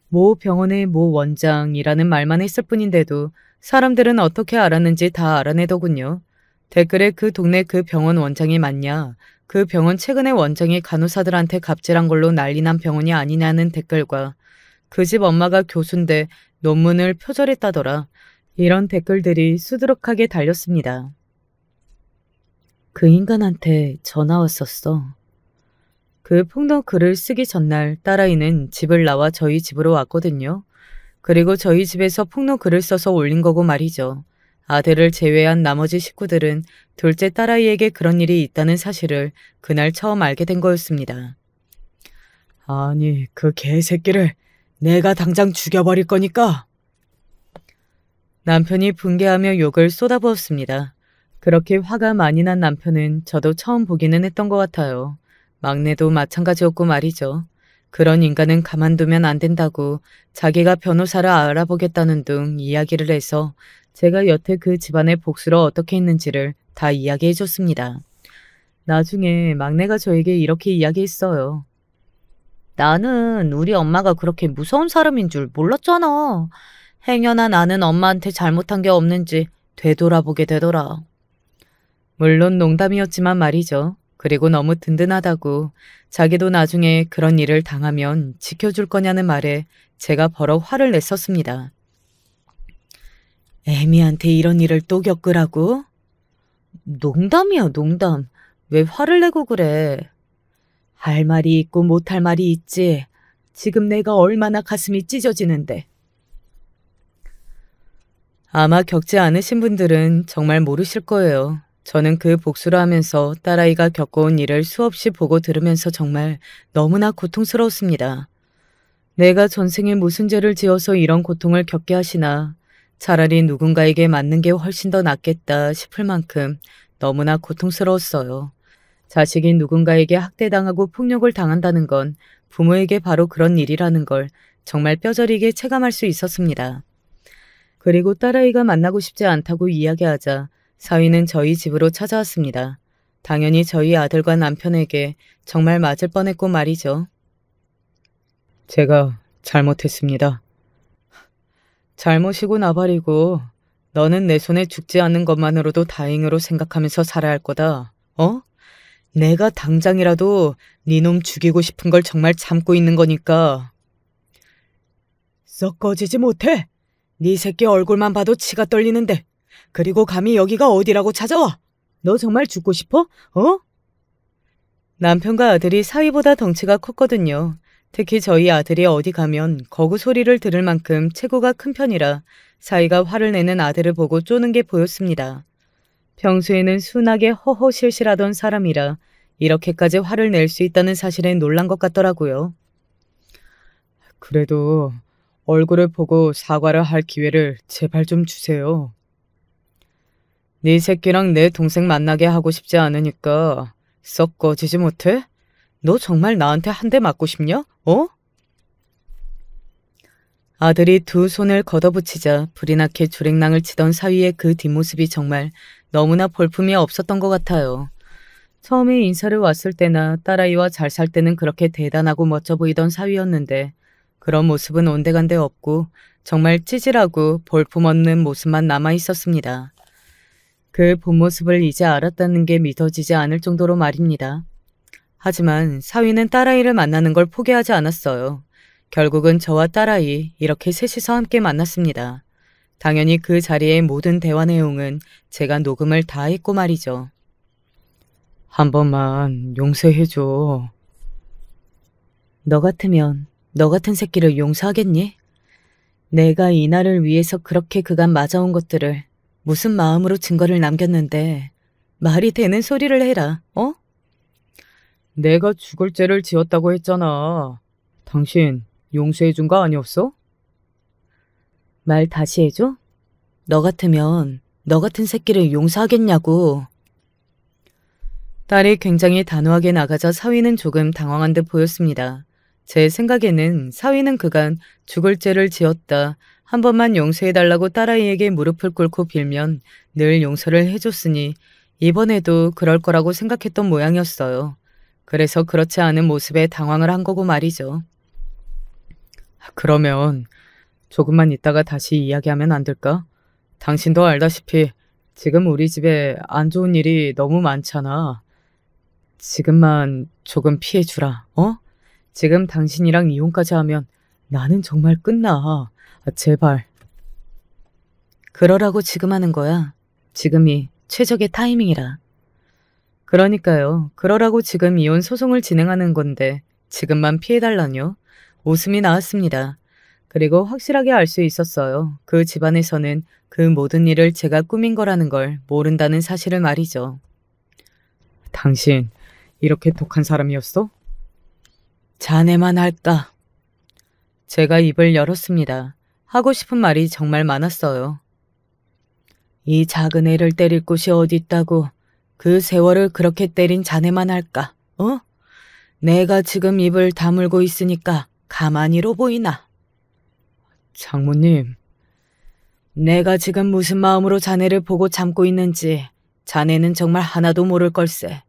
모 병원의 모 원장이라는 말만 했을 뿐인데도 사람들은 어떻게 알았는지 다 알아내더군요. 댓글에 그 동네 그 병원 원장이 맞냐, 그 병원 최근에 원장이 간호사들한테 갑질한 걸로 난리 난 병원이 아니냐는 댓글과 그 집 엄마가 교수인데 논문을 표절했다더라. 이런 댓글들이 수두룩하게 달렸습니다. 그 인간한테 전화 왔었어. 그 폭로 글을 쓰기 전날 딸아이는 집을 나와 저희 집으로 왔거든요. 그리고 저희 집에서 폭로 글을 써서 올린 거고 말이죠. 아들을 제외한 나머지 식구들은 둘째 딸아이에게 그런 일이 있다는 사실을 그날 처음 알게 된 거였습니다. 아니, 그 개새끼를 내가 당장 죽여버릴 거니까. 남편이 분개하며 욕을 쏟아부었습니다. 그렇게 화가 많이 난 남편은 저도 처음 보기는 했던 것 같아요. 막내도 마찬가지였고 말이죠. 그런 인간은 가만두면 안 된다고 자기가 변호사를 알아보겠다는 등 이야기를 해서 제가 여태 그 집안의 복수를 어떻게 했는지를 다 이야기해 줬습니다. 나중에 막내가 저에게 이렇게 이야기했어요. 나는 우리 엄마가 그렇게 무서운 사람인 줄 몰랐잖아. 행여나 나는 엄마한테 잘못한 게 없는지 되돌아보게 되더라. 물론 농담이었지만 말이죠. 그리고 너무 든든하다고 자기도 나중에 그런 일을 당하면 지켜줄 거냐는 말에 제가 버럭 화를 냈었습니다. 애미한테 이런 일을 또 겪으라고? 농담이야, 농담. 왜 화를 내고 그래? 할 말이 있고 못할 말이 있지. 지금 내가 얼마나 가슴이 찢어지는데. 아마 겪지 않으신 분들은 정말 모르실 거예요. 저는 그 복수를 하면서 딸아이가 겪어온 일을 수없이 보고 들으면서 정말 너무나 고통스러웠습니다. 내가 전생에 무슨 죄를 지어서 이런 고통을 겪게 하시나. 차라리 누군가에게 맞는 게 훨씬 더 낫겠다 싶을 만큼 너무나 고통스러웠어요. 자식이 누군가에게 학대당하고 폭력을 당한다는 건 부모에게 바로 그런 일이라는 걸 정말 뼈저리게 체감할 수 있었습니다. 그리고 딸아이가 만나고 싶지 않다고 이야기하자 사위는 저희 집으로 찾아왔습니다. 당연히 저희 아들과 남편에게 정말 맞을 뻔했고 말이죠. 제가 잘못했습니다. 잘못이고 나발이고 너는 내 손에 죽지 않는 것만으로도 다행으로 생각하면서 살아야 할 거다. 어? 내가 당장이라도 네 놈 죽이고 싶은 걸 정말 참고 있는 거니까. 썩 꺼지지 못해. 네 새끼 얼굴만 봐도 치가 떨리는데. 그리고 감히 여기가 어디라고 찾아와? 너 정말 죽고 싶어? 어? 남편과 아들이 사위보다 덩치가 컸거든요. 특히 저희 아들이 어디 가면 거구 소리를 들을 만큼 체구가 큰 편이라 사위가 화를 내는 아들을 보고 쪼는 게 보였습니다. 평소에는 순하게 허허실실하던 사람이라 이렇게까지 화를 낼 수 있다는 사실에 놀란 것 같더라고요. 그래도 얼굴을 보고 사과를 할 기회를 제발 좀 주세요. 네 새끼랑 내 동생 만나게 하고 싶지 않으니까 썩 꺼지지 못해? 너 정말 나한테 한 대 맞고 싶냐? 어? 아들이 두 손을 걷어붙이자 불이 나게 주랭랑을 치던 사위의 그 뒷모습이 정말 너무나 볼품이 없었던 것 같아요. 처음에 인사를 왔을 때나 딸아이와 잘 살 때는 그렇게 대단하고 멋져 보이던 사위였는데 그런 모습은 온데간데 없고 정말 찌질하고 볼품없는 모습만 남아 있었습니다. 그 본 모습을 이제 알았다는 게 믿어지지 않을 정도로 말입니다. 하지만 사위는 딸아이를 만나는 걸 포기하지 않았어요. 결국은 저와 딸아이 이렇게 셋이서 함께 만났습니다. 당연히 그 자리의 모든 대화 내용은 제가 녹음을 다 했고 말이죠. 한 번만 용서해줘. 너 같으면 너 같은 새끼를 용서하겠니? 내가 이날을 위해서 그렇게 그간 맞아온 것들을 무슨 마음으로 증거를 남겼는데 말이 되는 소리를 해라, 어? 내가 죽을 죄를 지었다고 했잖아. 당신 용서해준 거 아니었어? 말 다시 해줘? 너 같으면 너 같은 새끼를 용서하겠냐고. 딸이 굉장히 단호하게 나가자 사위는 조금 당황한 듯 보였습니다. 제 생각에는 사위는 그간 죽을 죄를 지었다. 한 번만 용서해달라고 딸아이에게 무릎을 꿇고 빌면 늘 용서를 해줬으니 이번에도 그럴 거라고 생각했던 모양이었어요. 그래서 그렇지 않은 모습에 당황을 한 거고 말이죠. 그러면 조금만 있다가 다시 이야기하면 안 될까? 당신도 알다시피 지금 우리 집에 안 좋은 일이 너무 많잖아. 지금만 조금 피해주라, 어? 지금 당신이랑 이혼까지 하면 나는 정말 끝나. 제발. 그러라고 지금 하는 거야. 지금이 최적의 타이밍이라. 그러니까요. 그러라고 지금 이혼 소송을 진행하는 건데 지금만 피해달라뇨? 웃음이 나왔습니다. 그리고 확실하게 알 수 있었어요. 그 집안에서는 그 모든 일을 제가 꾸민 거라는 걸 모른다는 사실을 말이죠. 당신 이렇게 독한 사람이었어? 자네만 할까? 제가 입을 열었습니다. 하고 싶은 말이 정말 많았어요. 이 작은 애를 때릴 곳이 어디 있다고 그 세월을 그렇게 때린 자네만 할까? 어? 내가 지금 입을 다물고 있으니까 가만히로 보이나? 장모님. 내가 지금 무슨 마음으로 자네를 보고 참고 있는지 자네는 정말 하나도 모를 걸세.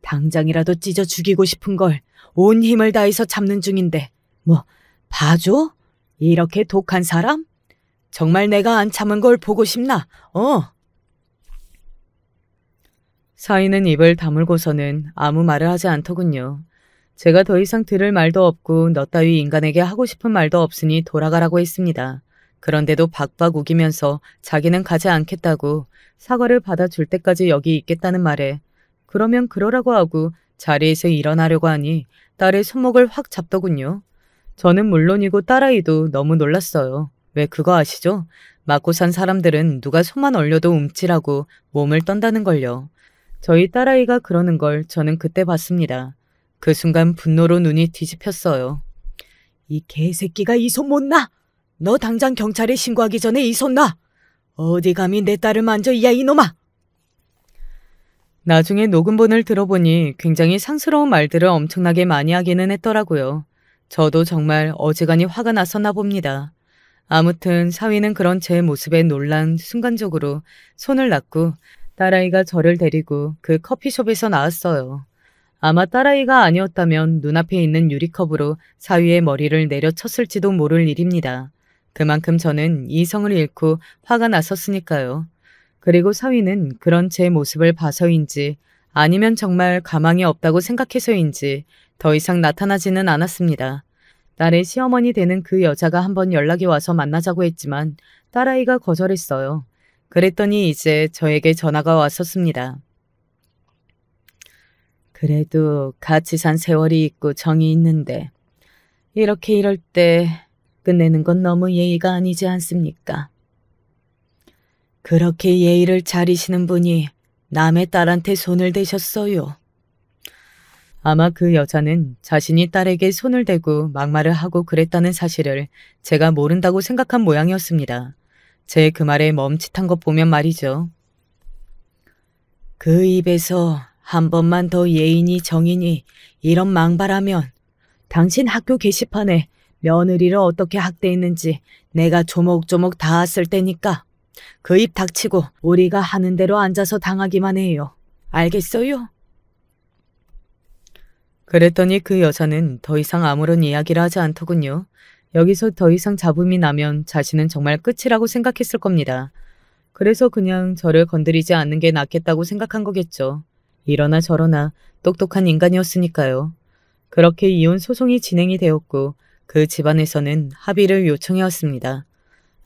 당장이라도 찢어 죽이고 싶은 걸 온 힘을 다해서 참는 중인데 뭐 봐줘? 이렇게 독한 사람? 정말 내가 안 참은 걸 보고 싶나? 사위는 입을 다물고서는 아무 말을 하지 않더군요. 제가 더 이상 들을 말도 없고 너 따위 인간에게 하고 싶은 말도 없으니 돌아가라고 했습니다. 그런데도 박박 우기면서 자기는 가지 않겠다고 사과를 받아줄 때까지 여기 있겠다는 말에 그러면 그러라고 하고 자리에서 일어나려고 하니 딸의 손목을 확 잡더군요. 저는 물론이고 딸아이도 너무 놀랐어요. 왜 그거 아시죠? 맞고 산 사람들은 누가 손만 얼려도 움찔하고 몸을 떤다는 걸요. 저희 딸아이가 그러는 걸 저는 그때 봤습니다. 그 순간 분노로 눈이 뒤집혔어요. 이 개새끼가 이 손 못 놔! 너 당장 경찰에 신고하기 전에 이 손 놔! 어디 감히 내 딸을 만져, 야 이놈아! 나중에 녹음본을 들어보니 굉장히 상스러운 말들을 엄청나게 많이 하기는 했더라고요. 저도 정말 어지간히 화가 났었나 봅니다. 아무튼 사위는 그런 제 모습에 놀란 순간적으로 손을 놨고 딸아이가 저를 데리고 그 커피숍에서 나왔어요. 아마 딸아이가 아니었다면 눈앞에 있는 유리컵으로 사위의 머리를 내려쳤을지도 모를 일입니다. 그만큼 저는 이성을 잃고 화가 났었으니까요. 그리고 사위는 그런 제 모습을 봐서인지 아니면 정말 가망이 없다고 생각해서인지 더 이상 나타나지는 않았습니다. 딸의 시어머니 되는 그 여자가 한번 연락이 와서 만나자고 했지만 딸아이가 거절했어요. 그랬더니 이제 저에게 전화가 왔었습니다. 그래도 같이 산 세월이 있고 정이 있는데 이렇게 이럴 때 끝내는 건 너무 예의가 아니지 않습니까? 그렇게 예의를 차리시는 분이 남의 딸한테 손을 대셨어요. 아마 그 여자는 자신이 딸에게 손을 대고 막말을 하고 그랬다는 사실을 제가 모른다고 생각한 모양이었습니다. 제 그 말에 멈칫한 것 보면 말이죠. 그 입에서 한 번만 더 예인이 정인이 이런 망발하면 당신 학교 게시판에 며느리를 어떻게 학대했는지 내가 조목조목 다 쓸 테니까 그 입 닥치고 우리가 하는 대로 앉아서 당하기만 해요. 알겠어요? 그랬더니 그 여자는 더 이상 아무런 이야기를 하지 않더군요. 여기서 더 이상 잡음이 나면 자신은 정말 끝이라고 생각했을 겁니다. 그래서 그냥 저를 건드리지 않는 게 낫겠다고 생각한 거겠죠. 이러나 저러나 똑똑한 인간이었으니까요. 그렇게 이혼 소송이 진행이 되었고 그 집안에서는 합의를 요청해왔습니다.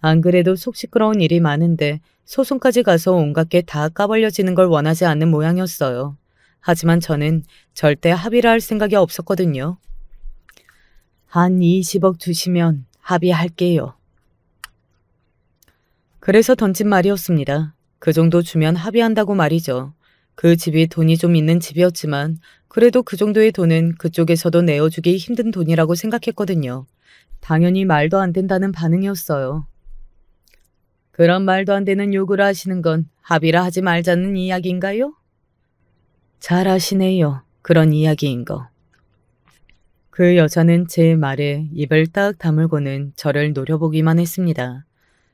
안 그래도 속 시끄러운 일이 많은데 소송까지 가서 온갖 게 다 까발려지는 걸 원하지 않는 모양이었어요. 하지만 저는 절대 합의를 할 생각이 없었거든요. 한 20억 주시면 합의할게요. 그래서 던진 말이었습니다. 그 정도 주면 합의한다고 말이죠. 그 집이 돈이 좀 있는 집이었지만 그래도 그 정도의 돈은 그쪽에서도 내어주기 힘든 돈이라고 생각했거든요. 당연히 말도 안 된다는 반응이었어요. 그런 말도 안 되는 요구를 하시는 건 합의를 하지 말자는 이야기인가요? 잘 아시네요. 그런 이야기인 거. 그 여자는 제 말에 입을 딱 다물고는 저를 노려보기만 했습니다.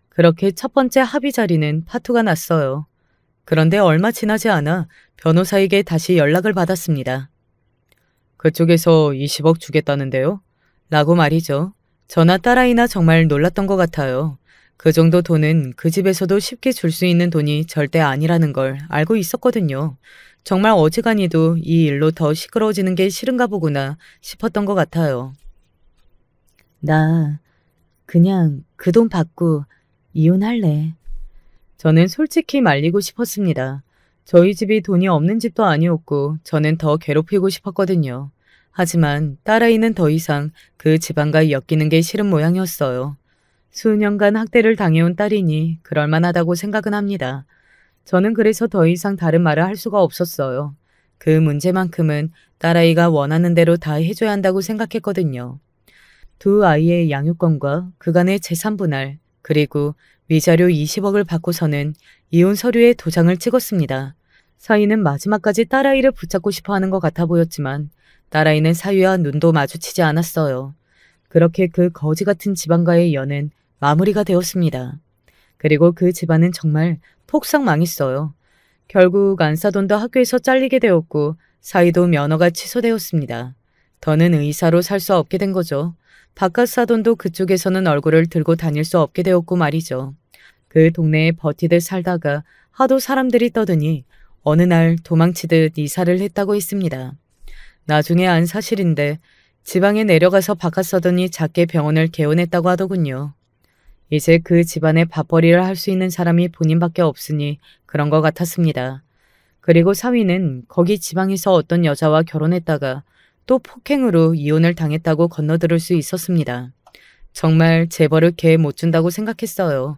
그렇게 첫 번째 합의 자리는 파토가 났어요. 그런데 얼마 지나지 않아 변호사에게 다시 연락을 받았습니다. 그쪽에서 20억 주겠다는데요? 라고 말이죠. 저나 딸아이나 정말 놀랐던 것 같아요. 그 정도 돈은 그 집에서도 쉽게 줄 수 있는 돈이 절대 아니라는 걸 알고 있었거든요. 정말 어지간히도 이 일로 더 시끄러워지는 게 싫은가 보구나 싶었던 것 같아요. 나 그냥 그 돈 받고 이혼할래. 저는 솔직히 말리고 싶었습니다. 저희 집이 돈이 없는 집도 아니었고 저는 더 괴롭히고 싶었거든요. 하지만 딸아이는 더 이상 그 집안과 엮이는 게 싫은 모양이었어요. 수년간 학대를 당해온 딸이니 그럴만하다고 생각은 합니다. 저는 그래서 더 이상 다른 말을 할 수가 없었어요. 그 문제만큼은 딸아이가 원하는 대로 다 해줘야 한다고 생각했거든요. 두 아이의 양육권과 그간의 재산 분할, 그리고 위자료 20억을 받고서는 이혼 서류에 도장을 찍었습니다. 사위는 마지막까지 딸아이를 붙잡고 싶어 하는 것 같아 보였지만 딸아이는 사위와 눈도 마주치지 않았어요. 그렇게 그 거지 같은 집안과의 연은 마무리가 되었습니다. 그리고 그 집안은 정말 폭삭 망했어요. 결국 안사돈도 학교에서 잘리게 되었고 사위도 면허가 취소되었습니다. 더는 의사로 살 수 없게 된 거죠. 바깥 사돈도 그쪽에서는 얼굴을 들고 다닐 수 없게 되었고 말이죠. 그 동네에 버티듯 살다가 하도 사람들이 떠드니 어느 날 도망치듯 이사를 했다고 했습니다. 나중에 안 사실인데 지방에 내려가서 바깥 사돈이 작게 병원을 개원했다고 하더군요. 이제 그 집안의 밥벌이를 할 수 있는 사람이 본인밖에 없으니 그런 것 같았습니다. 그리고 사위는 거기 지방에서 어떤 여자와 결혼했다가 또 폭행으로 이혼을 당했다고 건너들을 수 있었습니다. 정말 재벌을 개 못 준다고 생각했어요.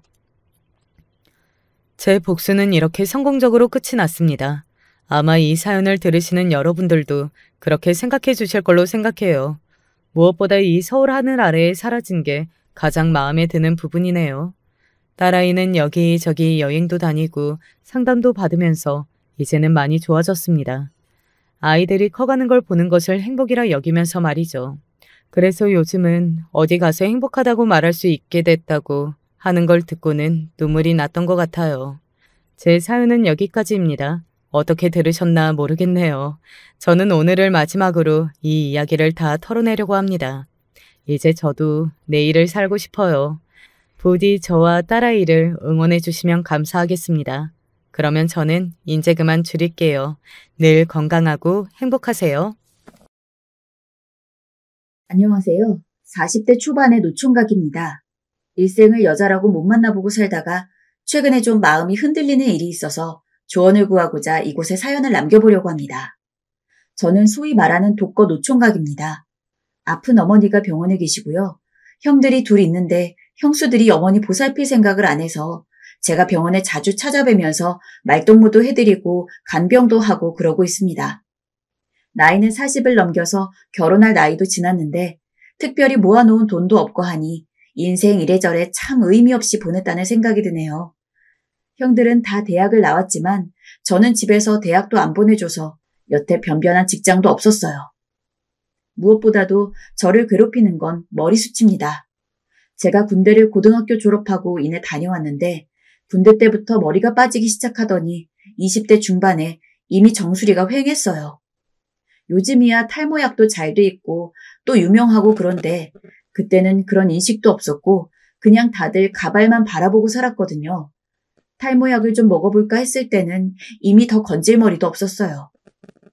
제 복수는 이렇게 성공적으로 끝이 났습니다. 아마 이 사연을 들으시는 여러분들도 그렇게 생각해 주실 걸로 생각해요. 무엇보다 이 서울 하늘 아래에 사라진 게 가장 마음에 드는 부분이네요. 딸아이는 여기저기 여행도 다니고 상담도 받으면서 이제는 많이 좋아졌습니다. 아이들이 커가는 걸 보는 것을 행복이라 여기면서 말이죠. 그래서 요즘은 어디 가서 행복하다고 말할 수 있게 됐다고 하는 걸 듣고는 눈물이 났던 것 같아요. 제 사연은 여기까지입니다. 어떻게 들으셨나 모르겠네요. 저는 오늘을 마지막으로 이 이야기를 다 털어내려고 합니다. 이제 저도 내일을 살고 싶어요. 부디 저와 딸아이를 응원해 주시면 감사하겠습니다. 그러면 저는 이제 그만 줄일게요. 늘 건강하고 행복하세요. 안녕하세요. 40대 초반의 노총각입니다. 일생을 여자라고 못 만나보고 살다가 최근에 좀 마음이 흔들리는 일이 있어서 조언을 구하고자 이곳에 사연을 남겨보려고 합니다. 저는 소위 말하는 독거 노총각입니다. 아픈 어머니가 병원에 계시고요. 형들이 둘 있는데 형수들이 어머니 보살필 생각을 안 해서 제가 병원에 자주 찾아뵈면서 말동무도 해드리고 간병도 하고 그러고 있습니다. 나이는 40을 넘겨서 결혼할 나이도 지났는데 특별히 모아놓은 돈도 없고 하니 인생 이래저래 참 의미 없이 보냈다는 생각이 드네요. 형들은 다 대학을 나왔지만 저는 집에서 대학도 안 보내줘서 여태 변변한 직장도 없었어요. 무엇보다도 저를 괴롭히는 건 머리숱입니다. 제가 군대를 고등학교 졸업하고 이내 다녀왔는데 군대 때부터 머리가 빠지기 시작하더니 20대 중반에 이미 정수리가 휑했어요. 요즘이야 탈모약도 잘 돼 있고 또 유명하고 그런데 그때는 그런 인식도 없었고 그냥 다들 가발만 바라보고 살았거든요. 탈모약을 좀 먹어볼까 했을 때는 이미 더 건질 머리도 없었어요.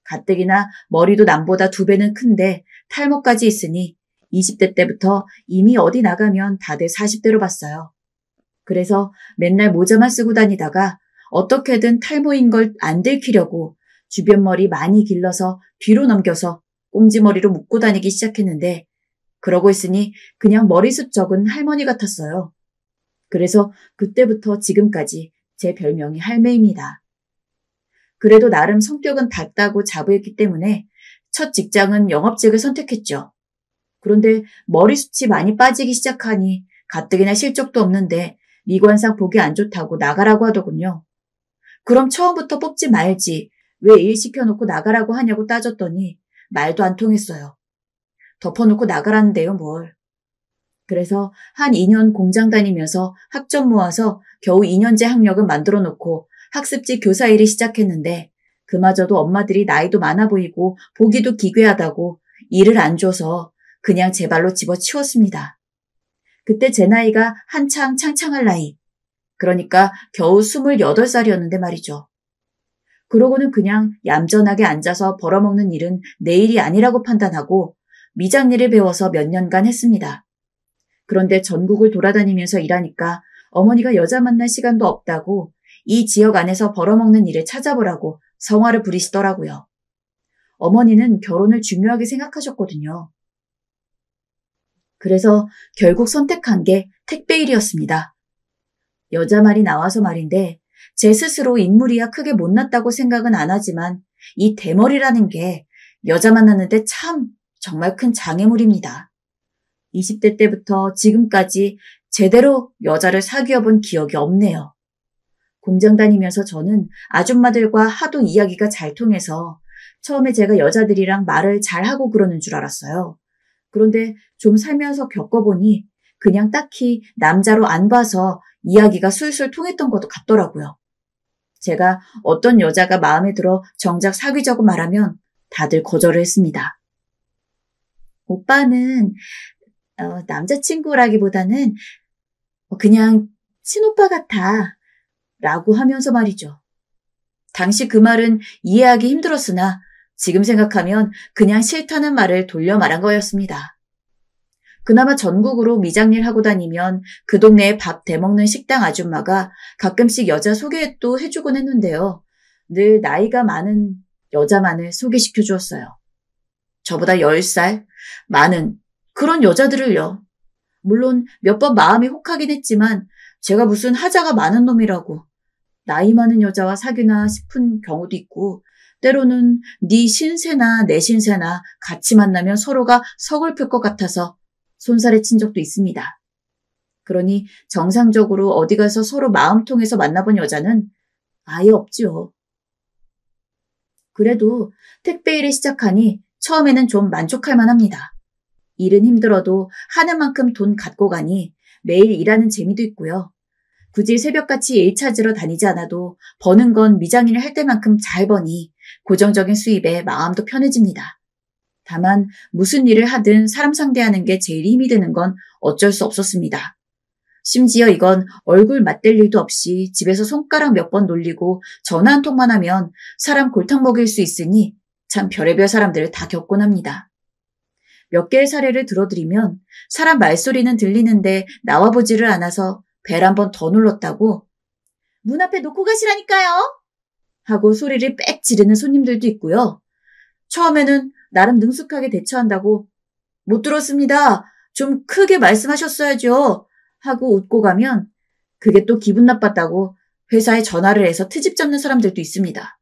가뜩이나 머리도 남보다 2배는 큰데 탈모까지 있으니 20대 때부터 이미 어디 나가면 다들 40대로 봤어요. 그래서 맨날 모자만 쓰고 다니다가 어떻게든 탈모인 걸 안 들키려고 주변 머리 많이 길러서 뒤로 넘겨서 꽁지머리로 묶고 다니기 시작했는데 그러고 있으니 그냥 머리숱 적은 할머니 같았어요. 그래서 그때부터 지금까지 제 별명이 할매입니다. 그래도 나름 성격은 밝다고 자부했기 때문에 첫 직장은 영업직을 선택했죠. 그런데 머리숱이 많이 빠지기 시작하니 가뜩이나 실적도 없는데 미관상 보기 안 좋다고 나가라고 하더군요. 그럼 처음부터 뽑지 말지 왜 일 시켜놓고 나가라고 하냐고 따졌더니 말도 안 통했어요. 덮어놓고 나가라는데요, 뭘. 그래서 한 2년 공장 다니면서 학점 모아서 겨우 2년제 학력은 만들어 놓고 학습지 교사 일을 시작했는데 그마저도 엄마들이 나이도 많아 보이고 보기도 기괴하다고 일을 안 줘서 그냥 제 발로 집어치웠습니다. 그때 제 나이가 한창 창창할 나이. 그러니까 겨우 28살이었는데 말이죠. 그러고는 그냥 얌전하게 앉아서 벌어먹는 일은 내 일이 아니라고 판단하고 미장일을 배워서 몇 년간 했습니다. 그런데 전국을 돌아다니면서 일하니까 어머니가 여자 만날 시간도 없다고 이 지역 안에서 벌어먹는 일을 찾아보라고 성화를 부리시더라고요. 어머니는 결혼을 중요하게 생각하셨거든요. 그래서 결국 선택한 게 택배 일이었습니다. 여자 말이 나와서 말인데 제 스스로 인물이야 크게 못났다고 생각은 안 하지만 이 대머리라는 게 여자 만나는데 참 정말 큰 장애물입니다. 20대 때부터 지금까지 제대로 여자를 사귀어 본 기억이 없네요. 공장 다니면서 저는 아줌마들과 하도 이야기가 잘 통해서 처음에 제가 여자들이랑 말을 잘하고 그러는 줄 알았어요. 그런데 좀 살면서 겪어보니 그냥 딱히 남자로 안 봐서 이야기가 술술 통했던 것도 같더라고요. 제가 어떤 여자가 마음에 들어 정작 사귀자고 말하면 다들 거절을 했습니다. 오빠는 남자친구라기보다는 그냥 친오빠 같아 라고 하면서 말이죠. 당시 그 말은 이해하기 힘들었으나 지금 생각하면 그냥 싫다는 말을 돌려 말한 거였습니다. 그나마 전국으로 미장일 하고 다니면 그 동네에 밥 대먹는 식당 아줌마가 가끔씩 여자 소개도 해주곤 했는데요. 늘 나이가 많은 여자만을 소개시켜 주었어요. 저보다 10살 많은 그런 여자들을요. 물론 몇 번 마음이 혹하긴 했지만 제가 무슨 하자가 많은 놈이라고 나이 많은 여자와 사귀나 싶은 경우도 있고 때로는 네 신세나 내 신세나 같이 만나면 서로가 서글플 것 같아서 손살에 친 적도 있습니다. 그러니 정상적으로 어디 가서 서로 마음 통해서 만나본 여자는 아예 없지요. 그래도 택배 일을 시작하니 처음에는 좀 만족할 만합니다. 일은 힘들어도 하는 만큼 돈 갖고 가니 매일 일하는 재미도 있고요. 굳이 새벽같이 일 찾으러 다니지 않아도 버는 건 미장일을 할 때만큼 잘 버니 고정적인 수입에 마음도 편해집니다. 다만 무슨 일을 하든 사람 상대하는 게 제일 힘이 드는 건 어쩔 수 없었습니다. 심지어 이건 얼굴 맞댈 일도 없이 집에서 손가락 몇 번 놀리고 전화 한 통만 하면 사람 골탕 먹일 수 있으니 참 별의별 사람들을 다 겪곤 합니다. 몇 개의 사례를 들어드리면 사람 말소리는 들리는데 나와보지를 않아서 벨 한 번 더 눌렀다고 문 앞에 놓고 가시라니까요 하고 소리를 빽 지르는 손님들도 있고요. 처음에는 나름 능숙하게 대처한다고 못 들었습니다. 좀 크게 말씀하셨어야죠 하고 웃고 가면 그게 또 기분 나빴다고 회사에 전화를 해서 트집 잡는 사람들도 있습니다.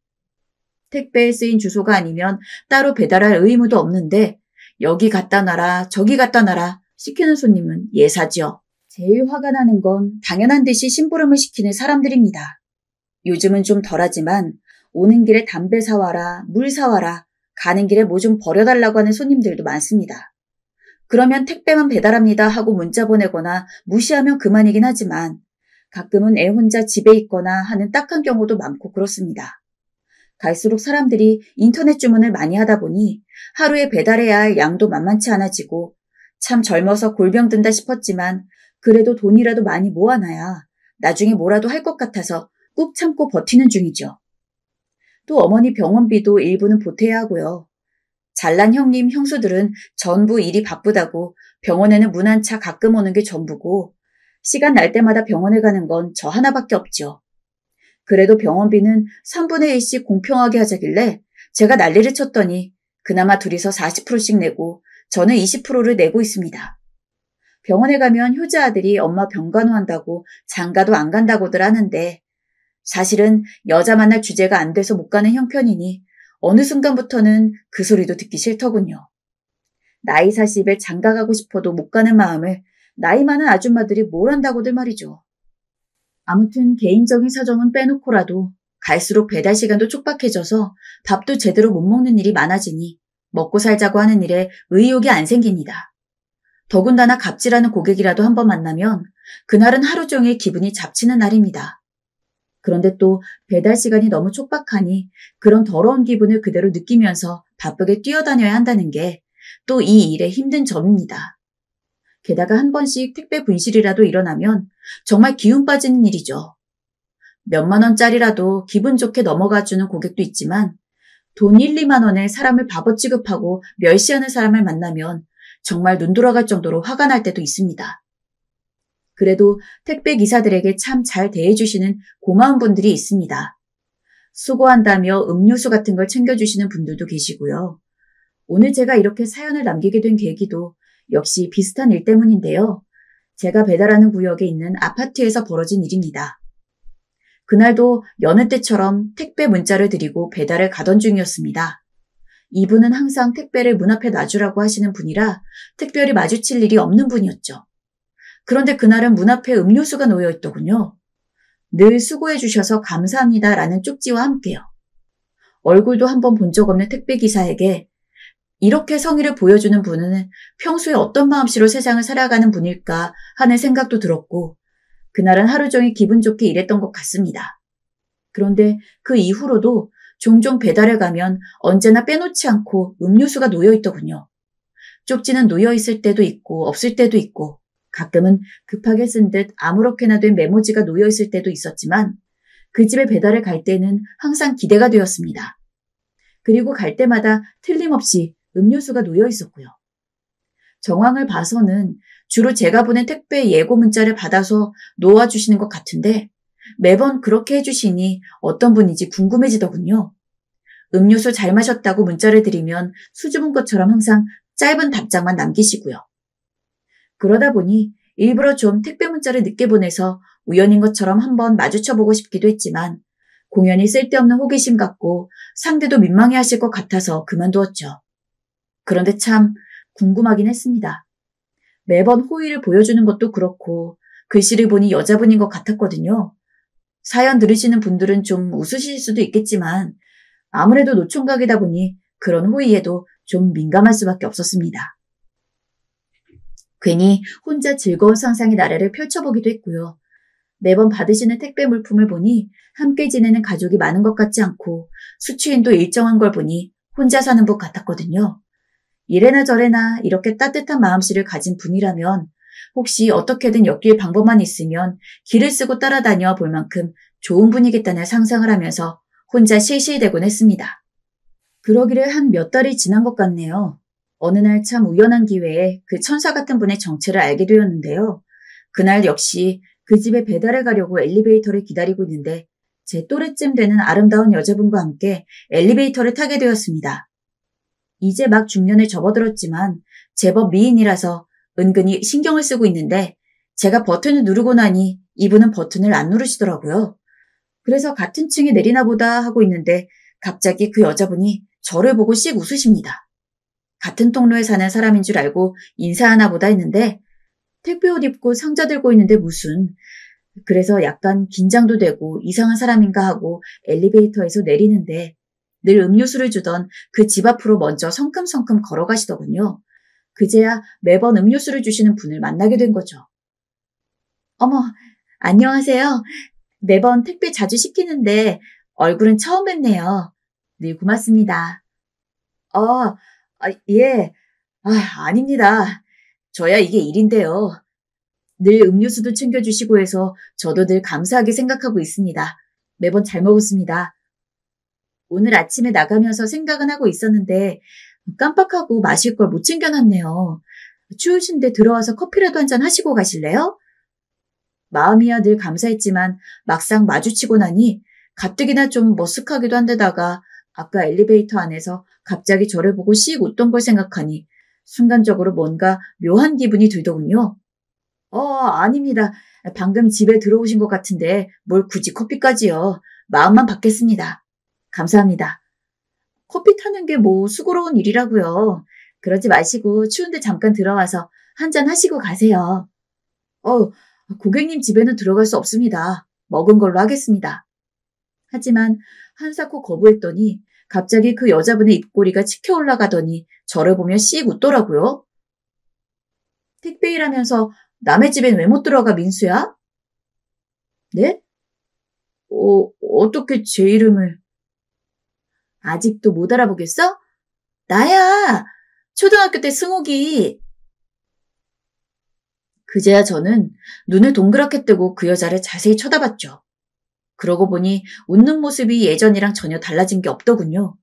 택배에 쓰인 주소가 아니면 따로 배달할 의무도 없는데 여기 갖다 놔라 저기 갖다 놔라 시키는 손님은 예사지요. 제일 화가 나는 건 당연한 듯이 심부름을 시키는 사람들입니다. 요즘은 좀 덜하지만 오는 길에 담배 사와라 물 사와라 가는 길에 뭐 좀 버려달라고 하는 손님들도 많습니다. 그러면 택배만 배달합니다 하고 문자 보내거나 무시하면 그만이긴 하지만 가끔은 애 혼자 집에 있거나 하는 딱한 경우도 많고 그렇습니다. 갈수록 사람들이 인터넷 주문을 많이 하다 보니 하루에 배달해야 할 양도 만만치 않아지고 참 젊어서 골병 든다 싶었지만 그래도 돈이라도 많이 모아놔야 나중에 뭐라도 할 것 같아서 꾹 참고 버티는 중이죠. 또 어머니 병원비도 일부는 보태야 하고요. 잘난 형님, 형수들은 전부 일이 바쁘다고 병원에는 문 한 차 가끔 오는 게 전부고 시간 날 때마다 병원에 가는 건 저 하나밖에 없죠. 그래도 병원비는 3분의 1씩 공평하게 하자길래 제가 난리를 쳤더니 그나마 둘이서 40%씩 내고 저는 20%를 내고 있습니다. 병원에 가면 효자 아들이 엄마 병간호한다고 장가도 안 간다고들 하는데 사실은 여자 만날 주제가 안 돼서 못 가는 형편이니 어느 순간부터는 그 소리도 듣기 싫더군요. 나이 40에 장가 가고 싶어도 못 가는 마음을 나이 많은 아줌마들이 뭘 한다고들 말이죠. 아무튼 개인적인 사정은 빼놓고라도 갈수록 배달 시간도 촉박해져서 밥도 제대로 못 먹는 일이 많아지니 먹고 살자고 하는 일에 의욕이 안 생깁니다. 더군다나 갑질하는 고객이라도 한번 만나면 그날은 하루 종일 기분이 잡치는 날입니다. 그런데 또 배달 시간이 너무 촉박하니 그런 더러운 기분을 그대로 느끼면서 바쁘게 뛰어다녀야 한다는 게 또 이 일의 힘든 점입니다. 게다가 한 번씩 택배 분실이라도 일어나면 정말 기운 빠지는 일이죠. 몇만 원짜리라도 기분 좋게 넘어가주는 고객도 있지만 돈 1, 2만 원에 사람을 바보 취급하고 멸시하는 사람을 만나면 정말 눈 돌아갈 정도로 화가 날 때도 있습니다. 그래도 택배 기사들에게 참 잘 대해주시는 고마운 분들이 있습니다. 수고한다며 음료수 같은 걸 챙겨주시는 분들도 계시고요. 오늘 제가 이렇게 사연을 남기게 된 계기도 역시 비슷한 일 때문인데요. 제가 배달하는 구역에 있는 아파트에서 벌어진 일입니다. 그날도 여느 때처럼 택배 문자를 드리고 배달을 가던 중이었습니다. 이분은 항상 택배를 문 앞에 놔주라고 하시는 분이라 특별히 마주칠 일이 없는 분이었죠. 그런데 그날은 문 앞에 음료수가 놓여 있더군요. 늘 수고해 주셔서 감사합니다라는 쪽지와 함께요. 얼굴도 한번 본 적 없는 택배 기사에게 이렇게 성의를 보여주는 분은 평소에 어떤 마음씨로 세상을 살아가는 분일까 하는 생각도 들었고 그날은 하루 종일 기분 좋게 일했던 것 같습니다. 그런데 그 이후로도 종종 배달을 가면 언제나 빼놓지 않고 음료수가 놓여 있더군요. 쪽지는 놓여 있을 때도 있고 없을 때도 있고 가끔은 급하게 쓴 듯 아무렇게나 된 메모지가 놓여 있을 때도 있었지만 그 집에 배달을 갈 때는 항상 기대가 되었습니다. 그리고 갈 때마다 틀림없이 음료수가 놓여 있었고요. 정황을 봐서는 주로 제가 보낸 택배 예고 문자를 받아서 놓아주시는 것 같은데 매번 그렇게 해주시니 어떤 분인지 궁금해지더군요. 음료수 잘 마셨다고 문자를 드리면 수줍은 것처럼 항상 짧은 답장만 남기시고요. 그러다 보니 일부러 좀 택배 문자를 늦게 보내서 우연인 것처럼 한번 마주쳐보고 싶기도 했지만 공연히 쓸데없는 호기심 같고 상대도 민망해하실 것 같아서 그만두었죠. 그런데 참 궁금하긴 했습니다. 매번 호의를 보여주는 것도 그렇고 글씨를 보니 여자분인 것 같았거든요. 사연 들으시는 분들은 좀 웃으실 수도 있겠지만 아무래도 노총각이다 보니 그런 호의에도 좀 민감할 수밖에 없었습니다. 괜히 혼자 즐거운 상상의 나래를 펼쳐보기도 했고요. 매번 받으시는 택배 물품을 보니 함께 지내는 가족이 많은 것 같지 않고 수취인도 일정한 걸 보니 혼자 사는 분 같았거든요. 이래나 저래나 이렇게 따뜻한 마음씨를 가진 분이라면 혹시 어떻게든 엮일 방법만 있으면 길을 쓰고 따라다녀 볼 만큼 좋은 분이겠다는 상상을 하면서 혼자 실실대곤 했습니다. 그러기를 한 몇 달이 지난 것 같네요. 어느 날 참 우연한 기회에 그 천사 같은 분의 정체를 알게 되었는데요. 그날 역시 그 집에 배달을 가려고 엘리베이터를 기다리고 있는데 제 또래쯤 되는 아름다운 여자분과 함께 엘리베이터를 타게 되었습니다. 이제 막 중년에 접어들었지만 제법 미인이라서 은근히 신경을 쓰고 있는데 제가 버튼을 누르고 나니 이분은 버튼을 안 누르시더라고요. 그래서 같은 층에 내리나 보다 하고 있는데 갑자기 그 여자분이 저를 보고 씩 웃으십니다. 같은 통로에 사는 사람인 줄 알고 인사하나 보다 했는데 택배 옷 입고 상자 들고 있는데 무슨 그래서 약간 긴장도 되고 이상한 사람인가 하고 엘리베이터에서 내리는데 늘 음료수를 주던 그 집 앞으로 먼저 성큼성큼 걸어가시더군요. 그제야 매번 음료수를 주시는 분을 만나게 된 거죠. 어머, 안녕하세요. 매번 택배 자주 시키는데 얼굴은 처음 뵙네요. 늘 고맙습니다. 예. 아닙니다. 저야 이게 일인데요. 늘 음료수도 챙겨주시고 해서 저도 늘 감사하게 생각하고 있습니다. 매번 잘 먹었습니다. 오늘 아침에 나가면서 생각은 하고 있었는데 깜빡하고 마실 걸 못 챙겨놨네요. 추우신데 들어와서 커피라도 한잔 하시고 가실래요? 마음이야 늘 감사했지만 막상 마주치고 나니 가뜩이나 좀 머쓱하기도 한데다가 아까 엘리베이터 안에서 갑자기 저를 보고 씩 웃던 걸 생각하니 순간적으로 뭔가 묘한 기분이 들더군요. 아닙니다. 방금 집에 들어오신 것 같은데 뭘 굳이 커피까지요. 마음만 받겠습니다. 감사합니다. 커피 타는 게 뭐 수고로운 일이라고요. 그러지 마시고 추운데 잠깐 들어와서 한잔 하시고 가세요. 고객님 집에는 들어갈 수 없습니다. 먹은 걸로 하겠습니다. 하지만 한사코 거부했더니 갑자기 그 여자분의 입꼬리가 치켜 올라가더니 저를 보며 씩 웃더라고요. 택배일하면서 남의 집엔 왜 못 들어가, 민수야? 네? 어떻게 제 이름을... 아직도 못 알아보겠어? 나야! 초등학교 때 승욱이. 그제야 저는 눈을 동그랗게 뜨고 그 여자를 자세히 쳐다봤죠. 그러고 보니 웃는 모습이 예전이랑 전혀 달라진 게 없더군요.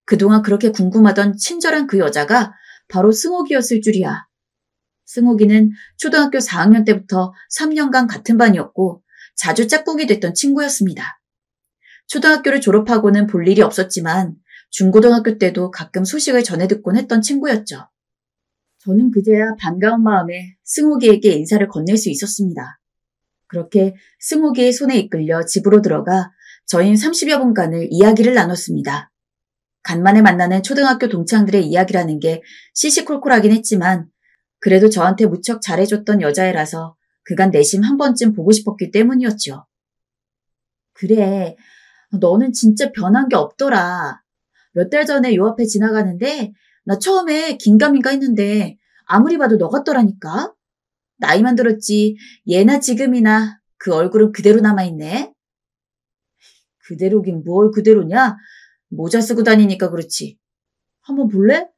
그동안 그렇게 궁금하던 친절한 그 여자가 바로 승욱이었을 줄이야. 승욱이는 초등학교 4학년 때부터 3년간 같은 반이었고 자주 짝꿍이 됐던 친구였습니다. 초등학교를 졸업하고는 볼 일이 없었지만 중고등학교 때도 가끔 소식을 전해 듣곤 했던 친구였죠. 저는 그제야 반가운 마음에 승욱이에게 인사를 건넬 수 있었습니다. 그렇게 승욱이의 손에 이끌려 집으로 들어가 저희는 30여 분간을 이야기를 나눴습니다. 간만에 만나는 초등학교 동창들의 이야기라는 게 시시콜콜하긴 했지만 그래도 저한테 무척 잘해줬던 여자애라서 그간 내심 한 번쯤 보고 싶었기 때문이었죠. 그래, 너는 진짜 변한 게 없더라. 몇 달 전에 요 앞에 지나가는데 나 처음에 긴가민가 했는데 아무리 봐도 너 같더라니까. 나이만 들었지 예나 지금이나 그 얼굴은 그대로 남아있네. 그대로긴 뭘 그대로냐? 모자 쓰고 다니니까 그렇지. 한번 볼래?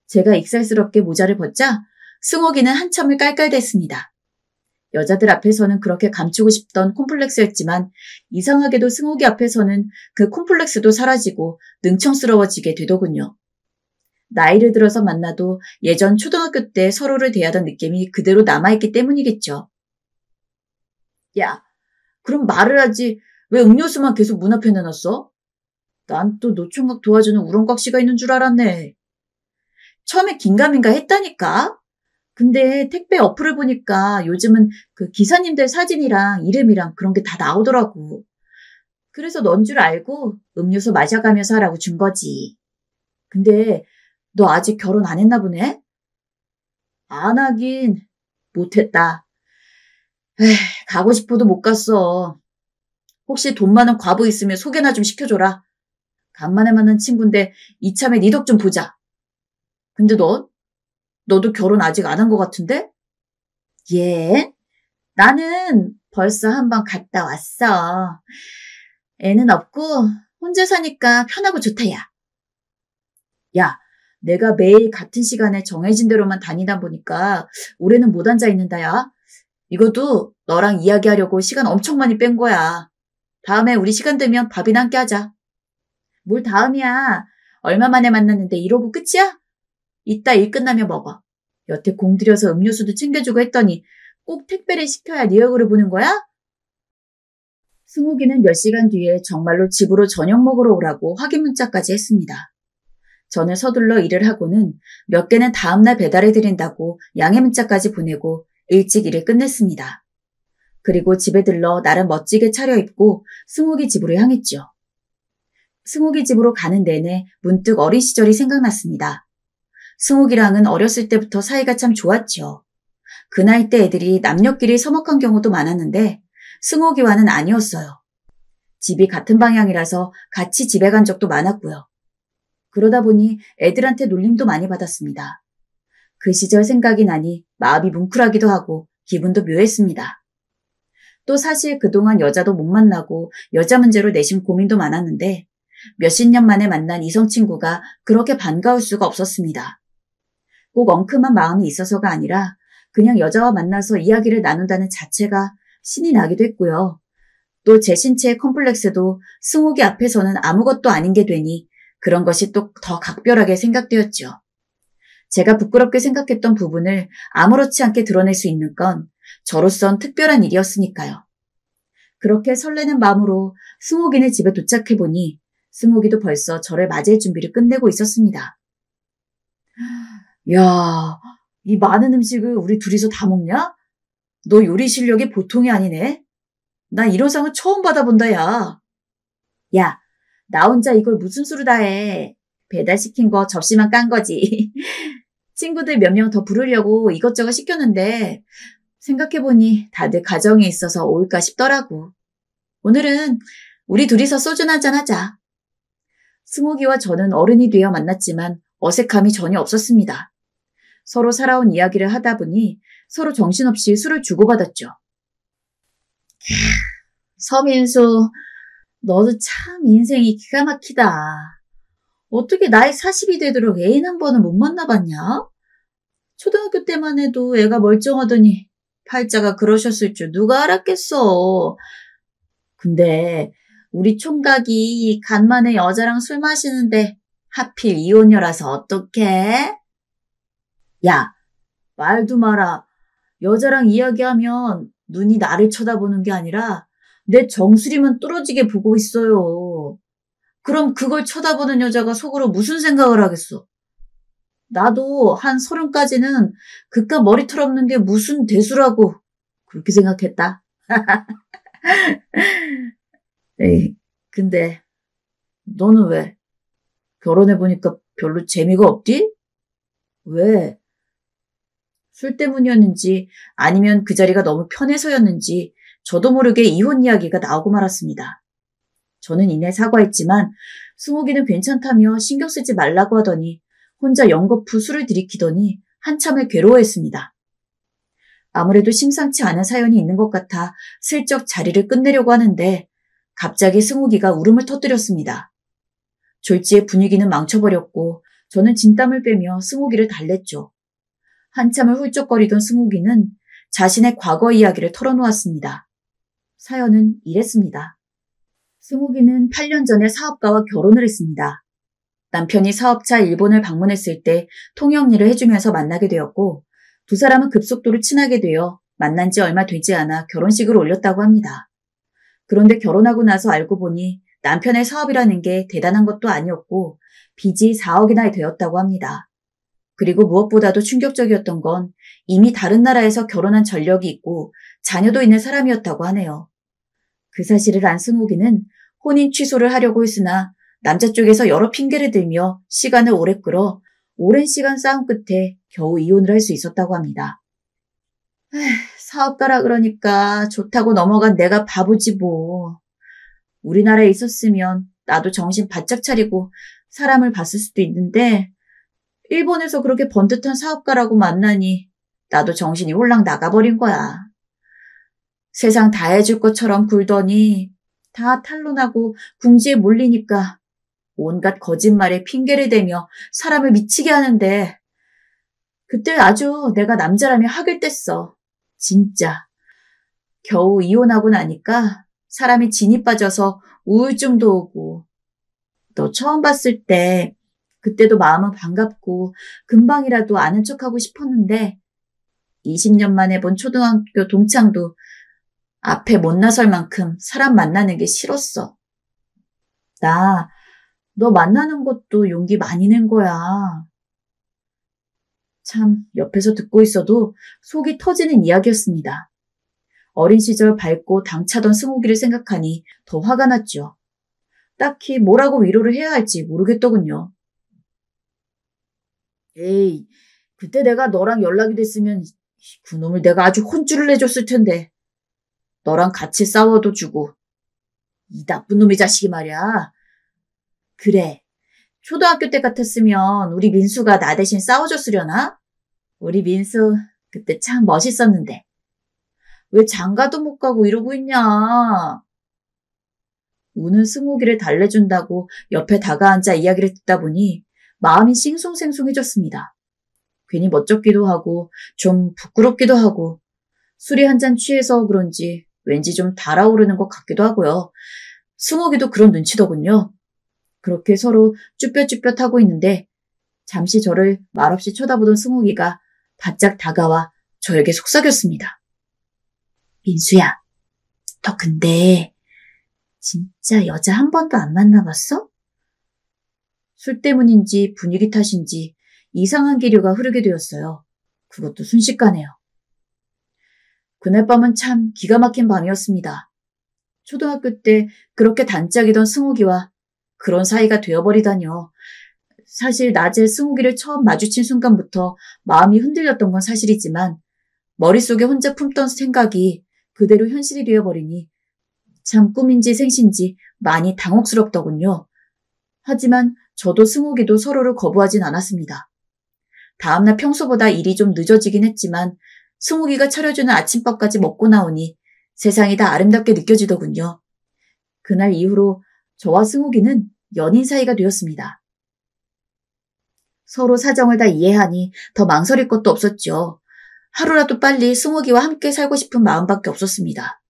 제가 익살스럽게 모자를 벗자 승욱이는 한참을 깔깔댔습니다. 여자들 앞에서는 그렇게 감추고 싶던 콤플렉스였지만 이상하게도 승욱이 앞에서는 그 콤플렉스도 사라지고 능청스러워지게 되더군요. 나이를 들어서 만나도 예전 초등학교 때 서로를 대하던 느낌이 그대로 남아있기 때문이겠죠. 야, 그럼 말을 하지 왜 음료수만 계속 문 앞에 내놨어? 난 또 노총각 도와주는 우렁각 씨가 있는 줄 알았네. 처음에 긴가민가 했다니까? 근데 택배 어플을 보니까 요즘은 그 기사님들 사진이랑 이름이랑 그런 게 다 나오더라고. 그래서 넌 줄 알고 음료수 마셔가면서 하라고 준 거지. 근데 너 아직 결혼 안 했나 보네? 안 하긴 못했다. 가고 싶어도 못 갔어. 혹시 돈 많은 과부 있으면 소개나 좀 시켜줘라. 간만에 만난 친구인데 이참에 네 덕 좀 보자. 근데 너도 결혼 아직 안 한 것 같은데? 예? 나는 벌써 한 번 갔다 왔어. 애는 없고 혼자 사니까 편하고 좋다, 야. 야, 내가 매일 같은 시간에 정해진 대로만 다니다 보니까 올해는 못 앉아 있는다, 야. 이것도 너랑 이야기하려고 시간 엄청 많이 뺀 거야. 다음에 우리 시간 되면 밥이나 함께 하자. 뭘 다음이야. 얼마 만에 만났는데 이러고 끝이야? 이따 일 끝나면 먹어. 여태 공들여서 음료수도 챙겨주고 했더니 꼭 택배를 시켜야 네 얼굴을 보는 거야? 승욱이는 몇 시간 뒤에 정말로 집으로 저녁 먹으러 오라고 확인 문자까지 했습니다. 저는 서둘러 일을 하고는 몇 개는 다음날 배달해드린다고 양해 문자까지 보내고 일찍 일을 끝냈습니다. 그리고 집에 들러 나름 멋지게 차려입고 승욱이 집으로 향했죠. 승욱이 집으로 가는 내내 문득 어린 시절이 생각났습니다. 승욱이랑은 어렸을 때부터 사이가 참 좋았죠. 그 나이 때 애들이 남녀끼리 서먹한 경우도 많았는데 승욱이와는 아니었어요. 집이 같은 방향이라서 같이 집에 간 적도 많았고요. 그러다 보니 애들한테 놀림도 많이 받았습니다. 그 시절 생각이 나니 마음이 뭉클하기도 하고 기분도 묘했습니다. 또 사실 그동안 여자도 못 만나고 여자 문제로 내심 고민도 많았는데 몇십 년 만에 만난 이성 친구가 그렇게 반가울 수가 없었습니다. 꼭 엉큼한 마음이 있어서가 아니라 그냥 여자와 만나서 이야기를 나눈다는 자체가 신이 나기도 했고요. 또 제 신체의 컴플렉스도 승욱이 앞에서는 아무것도 아닌 게 되니 그런 것이 또 더 각별하게 생각되었죠. 제가 부끄럽게 생각했던 부분을 아무렇지 않게 드러낼 수 있는 건 저로선 특별한 일이었으니까요. 그렇게 설레는 마음으로 승욱이네 집에 도착해보니 승욱이도 벌써 저를 맞이할 준비를 끝내고 있었습니다. 야, 이 많은 음식을 우리 둘이서 다 먹냐? 너 요리 실력이 보통이 아니네. 나 이런 상은 처음 받아본다, 야. 야, 나 혼자 이걸 무슨 수로 다 해. 배달시킨 거 접시만 깐 거지. 친구들 몇 명 더 부르려고 이것저것 시켰는데 생각해보니 다들 가정이 있어서 올까 싶더라고. 오늘은 우리 둘이서 소주 한잔 하자. 승욱이와 저는 어른이 되어 만났지만 어색함이 전혀 없었습니다. 서로 살아온 이야기를 하다 보니 서로 정신없이 술을 주고받았죠. 서민수, 너도 참 인생이 기가 막히다. 어떻게 나이 40이 되도록 애인 한 번을 못 만나봤냐? 초등학교 때만 해도 애가 멀쩡하더니 팔자가 그러셨을 줄 누가 알았겠어. 근데 우리 총각이 간만에 여자랑 술 마시는데 하필 이혼녀라서 어떡해? 야, 말도 마라. 여자랑 이야기하면 눈이 나를 쳐다보는 게 아니라 내 정수리만 뚫어지게 보고 있어요. 그럼 그걸 쳐다보는 여자가 속으로 무슨 생각을 하겠어? 나도 한 30까지는 그깟 머리 털없는 게 무슨 대수라고 그렇게 생각했다. 에이, 근데 너는 왜? 결혼해보니까 별로 재미가 없디? 왜? 술 때문이었는지 아니면 그 자리가 너무 편해서였는지 저도 모르게 이혼 이야기가 나오고 말았습니다. 저는 이내 사과했지만 승욱이는 괜찮다며 신경 쓰지 말라고 하더니 혼자 연거푸 술을 들이키더니 한참을 괴로워했습니다. 아무래도 심상치 않은 사연이 있는 것 같아 슬쩍 자리를 끝내려고 하는데 갑자기 승욱이가 울음을 터뜨렸습니다. 졸지에 분위기는 망쳐버렸고 저는 진땀을 빼며 승욱이를 달랬죠. 한참을 훌쩍거리던 승욱이는 자신의 과거 이야기를 털어놓았습니다. 사연은 이랬습니다. 승욱이는 8년 전에 사업가와 결혼을 했습니다. 남편이 사업차 일본을 방문했을 때 통역일을 해주면서 만나게 되었고 두 사람은 급속도로 친하게 되어 만난 지 얼마 되지 않아 결혼식을 올렸다고 합니다. 그런데 결혼하고 나서 알고 보니 남편의 사업이라는 게 대단한 것도 아니었고 빚이 4억이나 되었다고 합니다. 그리고 무엇보다도 충격적이었던 건 이미 다른 나라에서 결혼한 전력이 있고 자녀도 있는 사람이었다고 하네요. 그 사실을 안 승욱이는 혼인 취소를 하려고 했으나 남자 쪽에서 여러 핑계를 들며 시간을 오래 끌어 오랜 시간 싸움 끝에 겨우 이혼을 할 수 있었다고 합니다. 사업가라 그러니까 좋다고 넘어간 내가 바보지 뭐. 우리나라에 있었으면 나도 정신 바짝 차리고 사람을 봤을 수도 있는데 일본에서 그렇게 번듯한 사업가라고 만나니 나도 정신이 홀랑 나가버린 거야. 세상 다 해줄 것처럼 굴더니 다 탄로나고 궁지에 몰리니까 온갖 거짓말에 핑계를 대며 사람을 미치게 하는데 그때 아주 내가 남자라며 학을 뗐어. 진짜. 겨우 이혼하고 나니까 사람이 진이 빠져서 우울증도 오고 너 처음 봤을 때 그때도 마음은 반갑고 금방이라도 아는 척하고 싶었는데 20년 만에 본 초등학교 동창도 앞에 못 나설 만큼 사람 만나는 게 싫었어. 나 너 만나는 것도 용기 많이 낸 거야. 참 옆에서 듣고 있어도 속이 터지는 이야기였습니다. 어린 시절 밝고 당차던 승욱이를 생각하니 더 화가 났죠. 딱히 뭐라고 위로를 해야 할지 모르겠더군요. 에이, 그때 내가 너랑 연락이 됐으면 그놈을 내가 아주 혼쭐을 내줬을 텐데. 너랑 같이 싸워도 주고. 이 나쁜 놈의 자식이 말이야. 그래, 초등학교 때 같았으면 우리 민수가 나 대신 싸워줬으려나? 우리 민수 그때 참 멋있었는데. 왜 장가도 못 가고 이러고 있냐. 우는 승욱이를 달래준다고 옆에 다가앉아 이야기를 듣다 보니 마음이 싱숭생숭해졌습니다. 괜히 멋쩍기도 하고 좀 부끄럽기도 하고 술이 한 잔 취해서 그런지 왠지 좀 달아오르는 것 같기도 하고요. 승욱이도 그런 눈치더군요. 그렇게 서로 쭈뼛쭈뼛하고 있는데 잠시 저를 말없이 쳐다보던 승욱이가 바짝 다가와 저에게 속삭였습니다. 민수야, 너 근데 진짜 여자 한 번도 안 만나봤어? 술 때문인지 분위기 탓인지 이상한 기류가 흐르게 되었어요. 그것도 순식간에요. 그날 밤은 참 기가 막힌 밤이었습니다. 초등학교 때 그렇게 단짝이던 승욱이와 그런 사이가 되어버리다뇨. 사실 낮에 승욱이를 처음 마주친 순간부터 마음이 흔들렸던 건 사실이지만 머릿속에 혼자 품던 생각이 그대로 현실이 되어버리니 참 꿈인지 생신지 많이 당혹스럽더군요. 하지만 저도 승욱이도 서로를 거부하진 않았습니다. 다음날 평소보다 일이 좀 늦어지긴 했지만 승욱이가 차려주는 아침밥까지 먹고 나오니 세상이 다 아름답게 느껴지더군요. 그날 이후로 저와 승욱이는 연인 사이가 되었습니다. 서로 사정을 다 이해하니 더 망설일 것도 없었죠. 하루라도 빨리 승욱이와 함께 살고 싶은 마음밖에 없었습니다.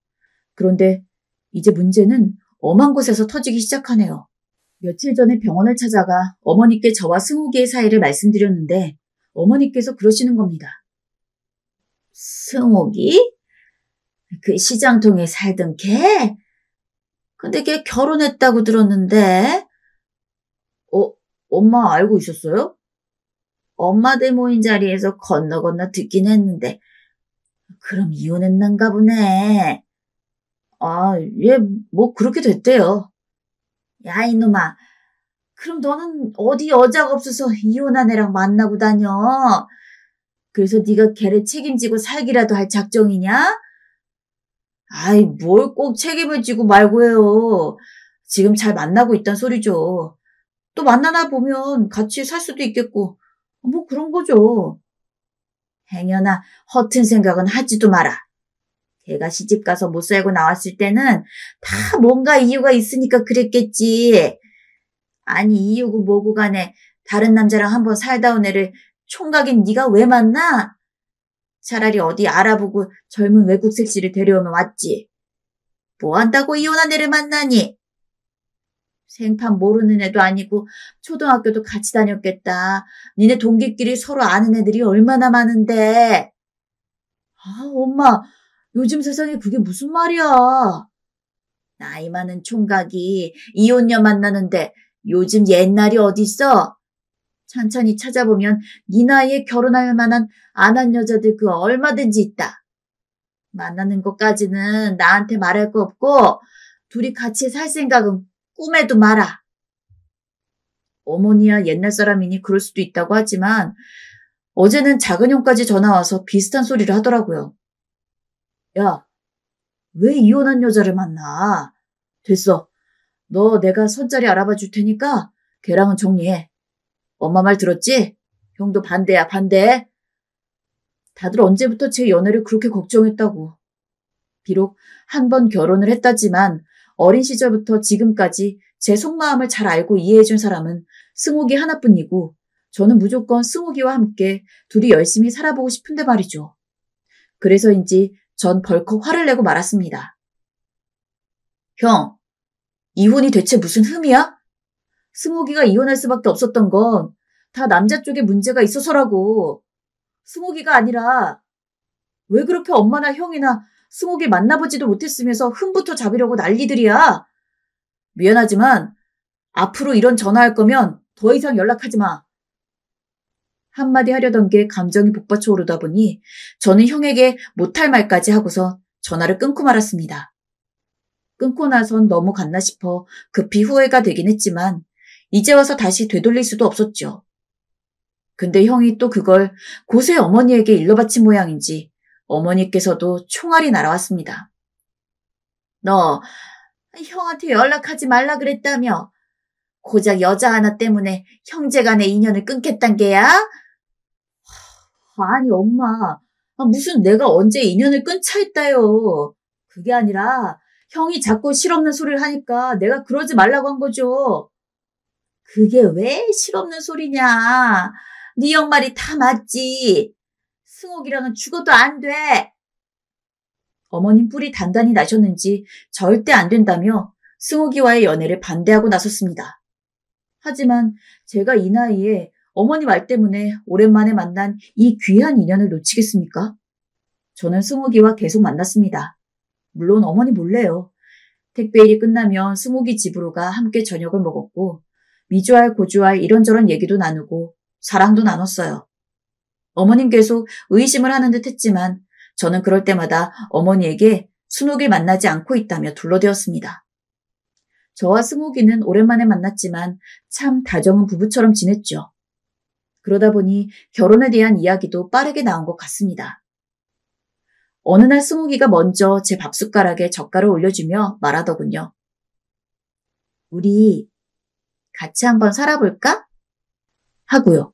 그런데 이제 문제는 엄한 곳에서 터지기 시작하네요. 며칠 전에 병원을 찾아가 어머니께 저와 승욱이의 사이를 말씀드렸는데 어머니께서 그러시는 겁니다. 승욱이? 그 시장통에 살던 걔? 근데 걔 결혼했다고 들었는데? 엄마 알고 있었어요? 엄마들 모인 자리에서 건너 듣긴 했는데 그럼 이혼했는가 보네. 얘 뭐 그렇게 됐대요. 야 이놈아, 그럼 너는 어디 여자가 없어서 이혼한 애랑 만나고 다녀? 그래서 네가 걔를 책임지고 살기라도 할 작정이냐? 아이 뭘 꼭 책임을 지고 말고 해요. 지금 잘 만나고 있단 소리죠. 또 만나나 보면 같이 살 수도 있겠고 뭐 그런 거죠. 행여나 허튼 생각은 하지도 마라. 걔가 시집가서 못 살고 나왔을 때는 다 뭔가 이유가 있으니까 그랬겠지. 아니 이유고 뭐고 간에 다른 남자랑 한번 살다 온 애를 총각인 네가 왜 만나? 차라리 어디 알아보고 젊은 외국 색시를 데려오면 왔지. 뭐 한다고 이혼한 애를 만나니? 생판 모르는 애도 아니고 초등학교도 같이 다녔겠다. 니네 동기끼리 서로 아는 애들이 얼마나 많은데. 엄마, 요즘 세상에 그게 무슨 말이야. 나이 많은 총각이 이혼녀 만나는데 요즘 옛날이 어딨어? 천천히 찾아보면 네 나이에 결혼할 만한 안 한 여자들 그 얼마든지 있다. 만나는 것까지는 나한테 말할 거 없고 둘이 같이 살 생각은 꿈에도 마라. 어머니야 옛날 사람이니 그럴 수도 있다고 하지만 어제는 작은 형까지 전화와서 비슷한 소리를 하더라고요. 야, 왜 이혼한 여자를 만나? 됐어. 너 내가 손자리 알아봐 줄 테니까 걔랑은 정리해. 엄마 말 들었지? 형도 반대야, 반대. 다들 언제부터 제 연애를 그렇게 걱정했다고. 비록 한 번 결혼을 했다지만 어린 시절부터 지금까지 제 속마음을 잘 알고 이해해준 사람은 승욱이 하나뿐이고 저는 무조건 승욱이와 함께 둘이 열심히 살아보고 싶은데 말이죠. 그래서인지 전 벌컥 화를 내고 말았습니다. 형, 이혼이 대체 무슨 흠이야? 승욱이가 이혼할 수밖에 없었던 건 다 남자 쪽에 문제가 있어서라고. 승욱이가 아니라 왜 그렇게 엄마나 형이나 승욱이 만나보지도 못했으면서 흠부터 잡으려고 난리들이야. 미안하지만 앞으로 이런 전화할 거면 더 이상 연락하지 마. 한마디 하려던 게 감정이 복받쳐 오르다 보니 저는 형에게 못할 말까지 하고서 전화를 끊고 말았습니다. 끊고 나선 너무 갔나 싶어 급히 후회가 되긴 했지만 이제 와서 다시 되돌릴 수도 없었죠. 근데 형이 또 그걸 고세 어머니에게 일러바친 모양인지 어머니께서도 총알이 날아왔습니다. 너 형한테 연락하지 말라 그랬다며. 고작 여자 하나 때문에 형제간의 인연을 끊겠단 게야? 아니 엄마, 무슨 내가 언제 인연을 끊자 했다요. 그게 아니라 형이 자꾸 실없는 소리를 하니까 내가 그러지 말라고 한 거죠. 그게 왜 실없는 소리냐. 네 형 말이 다 맞지. 승욱이랑은 죽어도 안 돼. 어머님 뿔이 단단히 나셨는지 절대 안 된다며 승욱이와의 연애를 반대하고 나섰습니다. 하지만 제가 이 나이에 어머니 말 때문에 오랜만에 만난 이 귀한 인연을 놓치겠습니까? 저는 승욱이와 계속 만났습니다. 물론 어머니 몰래요. 택배일이 끝나면 승욱이 집으로 가 함께 저녁을 먹었고 미주알 고주알 이런저런 얘기도 나누고 사랑도 나눴어요. 어머님 계속 의심을 하는 듯 했지만 저는 그럴 때마다 어머니에게 순욱을 만나지 않고 있다며 둘러대었습니다. 저와 승욱이는 오랜만에 만났지만 참 다정한 부부처럼 지냈죠. 그러다 보니 결혼에 대한 이야기도 빠르게 나온 것 같습니다. 어느 날 승욱이가 먼저 제 밥숟가락에 젓갈을 올려주며 말하더군요. 우리 같이 한번 살아볼까? 하고요.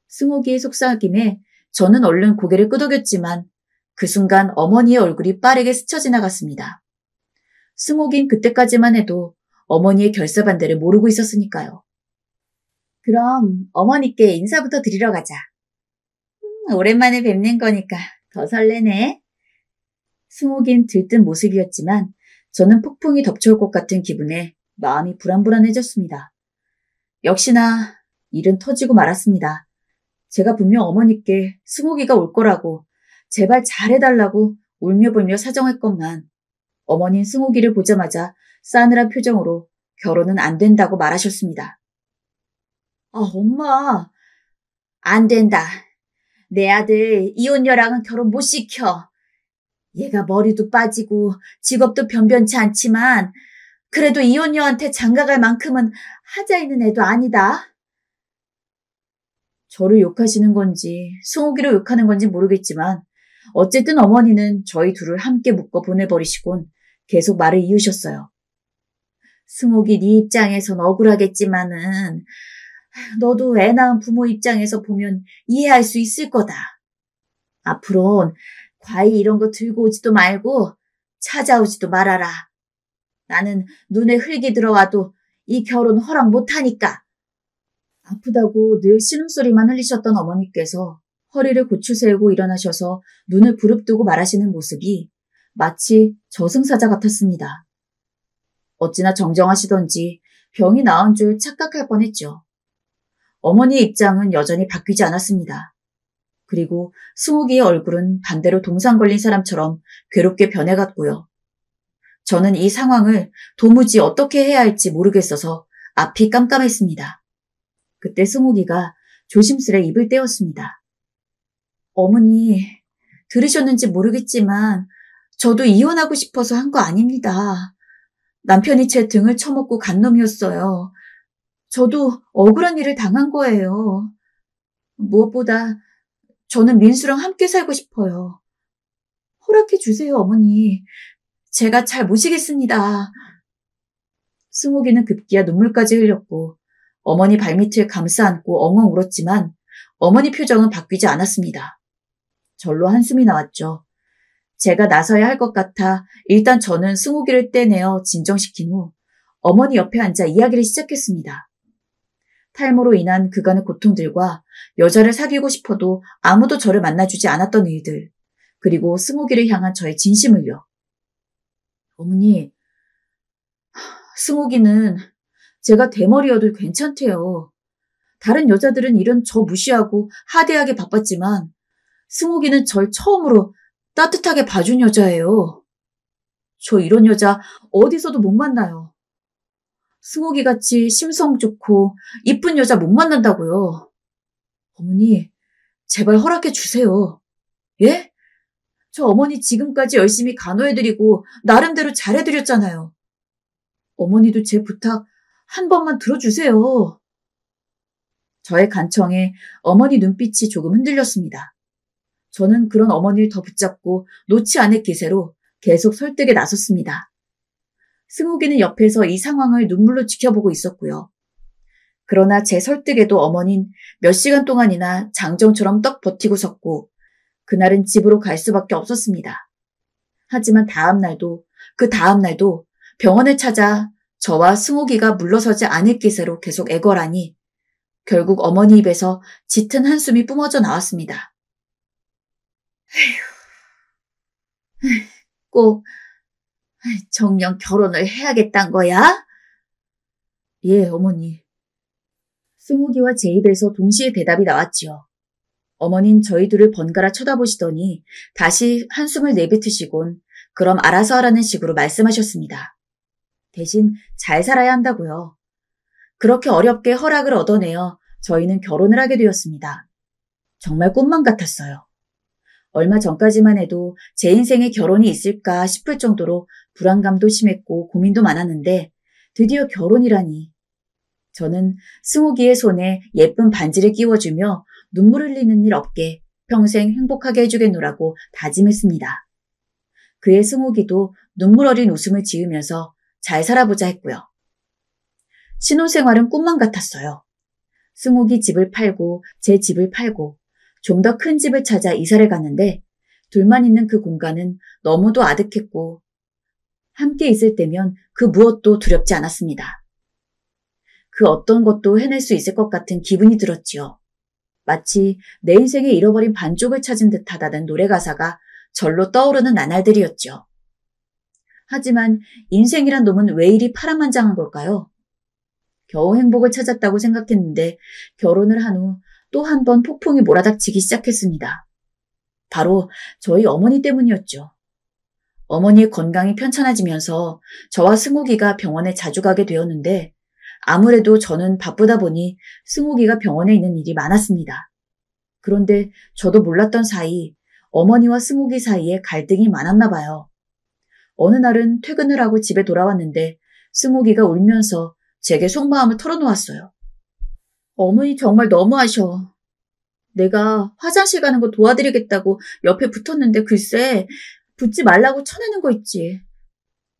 승욱이의 속삭임에 저는 얼른 고개를 끄덕였지만 그 순간 어머니의 얼굴이 빠르게 스쳐 지나갔습니다. 승욱인 그때까지만 해도 어머니의 결사반대를 모르고 있었으니까요. 그럼 어머니께 인사부터 드리러 가자. 오랜만에 뵙는 거니까 더 설레네. 승욱인 들뜬 모습이었지만 저는 폭풍이 덮쳐올 것 같은 기분에 마음이 불안불안해졌습니다. 역시나 일은 터지고 말았습니다. 제가 분명 어머니께 승욱이가 올 거라고 제발 잘해달라고 울며불며 사정했건만 어머니는 승욱이를 보자마자 싸늘한 표정으로 결혼은 안 된다고 말하셨습니다. 엄마, 안 된다. 내 아들 이혼녀랑은 결혼 못 시켜. 얘가 머리도 빠지고 직업도 변변치 않지만 그래도 이혼녀한테 장가갈 만큼은 하자 있는 애도 아니다. 저를 욕하시는 건지 승욱이를 욕하는 건지 모르겠지만 어쨌든 어머니는 저희 둘을 함께 묶어 보내버리시곤 계속 말을 이으셨어요. 승욱이 네 입장에선 억울하겠지만은 너도 애 낳은 부모 입장에서 보면 이해할 수 있을 거다. 앞으론 과히 이런 거 들고 오지도 말고 찾아오지도 말아라. 나는 눈에 흙이 들어와도 이 결혼 허락 못하니까. 아프다고 늘 신음소리만 흘리셨던 어머니께서 허리를 고추 세우고 일어나셔서 눈을 부릅뜨고 말하시는 모습이 마치 저승사자 같았습니다. 어찌나 정정하시던지 병이 나은 줄 착각할 뻔했죠. 어머니의 입장은 여전히 바뀌지 않았습니다. 그리고 승욱이의 얼굴은 반대로 동상 걸린 사람처럼 괴롭게 변해갔고요. 저는 이 상황을 도무지 어떻게 해야 할지 모르겠어서 앞이 깜깜했습니다. 그때 승욱이가 조심스레 입을 떼었습니다. 어머니, 들으셨는지 모르겠지만 저도 이혼하고 싶어서 한 거 아닙니다. 남편이 제 등을 쳐먹고 간 놈이었어요. 저도 억울한 일을 당한 거예요. 무엇보다 저는 민수랑 함께 살고 싶어요. 허락해 주세요, 어머니. 제가 잘 모시겠습니다. 승욱이는 급기야 눈물까지 흘렸고 어머니 발밑을 감싸 안고 엉엉 울었지만 어머니 표정은 바뀌지 않았습니다. 절로 한숨이 나왔죠. 제가 나서야 할 것 같아 일단 저는 승욱이를 떼내어 진정시킨 후 어머니 옆에 앉아 이야기를 시작했습니다. 탈모로 인한 그간의 고통들과 여자를 사귀고 싶어도 아무도 저를 만나주지 않았던 일들, 그리고 승욱이를 향한 저의 진심을요. 어머니, 승욱이는 제가 대머리여도 괜찮대요. 다른 여자들은 일은 저 무시하고 하대하게 바빴지만 승욱이는 절 처음으로 따뜻하게 봐준 여자예요. 저 이런 여자 어디서도 못 만나요. 승욱이같이 심성 좋고 이쁜 여자 못 만난다고요. 어머니, 제발 허락해 주세요. 예? 저 어머니 지금까지 열심히 간호해드리고 나름대로 잘해드렸잖아요. 어머니도 제 부탁 한 번만 들어주세요. 저의 간청에 어머니 눈빛이 조금 흔들렸습니다. 저는 그런 어머니를 더 붙잡고 놓지 않을 기세로 계속 설득에 나섰습니다. 승욱이는 옆에서 이 상황을 눈물로 지켜보고 있었고요. 그러나 제 설득에도 어머니는 몇 시간 동안이나 장정처럼 떡 버티고 섰고 그날은 집으로 갈 수밖에 없었습니다. 하지만 그 다음 날도 병원을 찾아 저와 승욱이가 물러서지 않을 기세로 계속 애걸하니 결국 어머니 입에서 짙은 한숨이 뿜어져 나왔습니다. 꼭 정녕 결혼을 해야겠단 거야? 예, 어머니. 승욱이와 제 입에서 동시에 대답이 나왔지요. 어머닌 저희 둘을 번갈아 쳐다보시더니 다시 한숨을 내뱉으시곤 그럼 알아서 하라는 식으로 말씀하셨습니다. 대신 잘 살아야 한다고요. 그렇게 어렵게 허락을 얻어내어 저희는 결혼을 하게 되었습니다. 정말 꿈만 같았어요. 얼마 전까지만 해도 제 인생에 결혼이 있을까 싶을 정도로 불안감도 심했고 고민도 많았는데 드디어 결혼이라니. 저는 승욱이의 손에 예쁜 반지를 끼워주며 눈물 흘리는 일 없게 평생 행복하게 해주겠노라고 다짐했습니다. 그의 승욱이도 눈물 어린 웃음을 지으면서 잘 살아보자 했고요. 신혼생활은 꿈만 같았어요. 승욱이 집을 팔고 제 집을 팔고 좀 더 큰 집을 찾아 이사를 갔는데 둘만 있는 그 공간은 너무도 아득했고 함께 있을 때면 그 무엇도 두렵지 않았습니다. 그 어떤 것도 해낼 수 있을 것 같은 기분이 들었지요. 마치 내 인생에 잃어버린 반쪽을 찾은 듯하다는 노래 가사가 절로 떠오르는 나날들이었죠. 하지만 인생이란 놈은 왜 이리 파란만장한 걸까요? 겨우 행복을 찾았다고 생각했는데 결혼을 한 후 또 한 번 폭풍이 몰아닥치기 시작했습니다. 바로 저희 어머니 때문이었죠. 어머니의 건강이 편찮아지면서 저와 승욱이가 병원에 자주 가게 되었는데 아무래도 저는 바쁘다 보니 승욱이가 병원에 있는 일이 많았습니다. 그런데 저도 몰랐던 사이 어머니와 승욱이 사이에 갈등이 많았나 봐요. 어느 날은 퇴근을 하고 집에 돌아왔는데 승욱이가 울면서 제게 속마음을 털어놓았어요. 어머니 정말 너무하셔. 내가 화장실 가는 거 도와드리겠다고 옆에 붙었는데 글쎄 붙지 말라고 쳐내는 거 있지.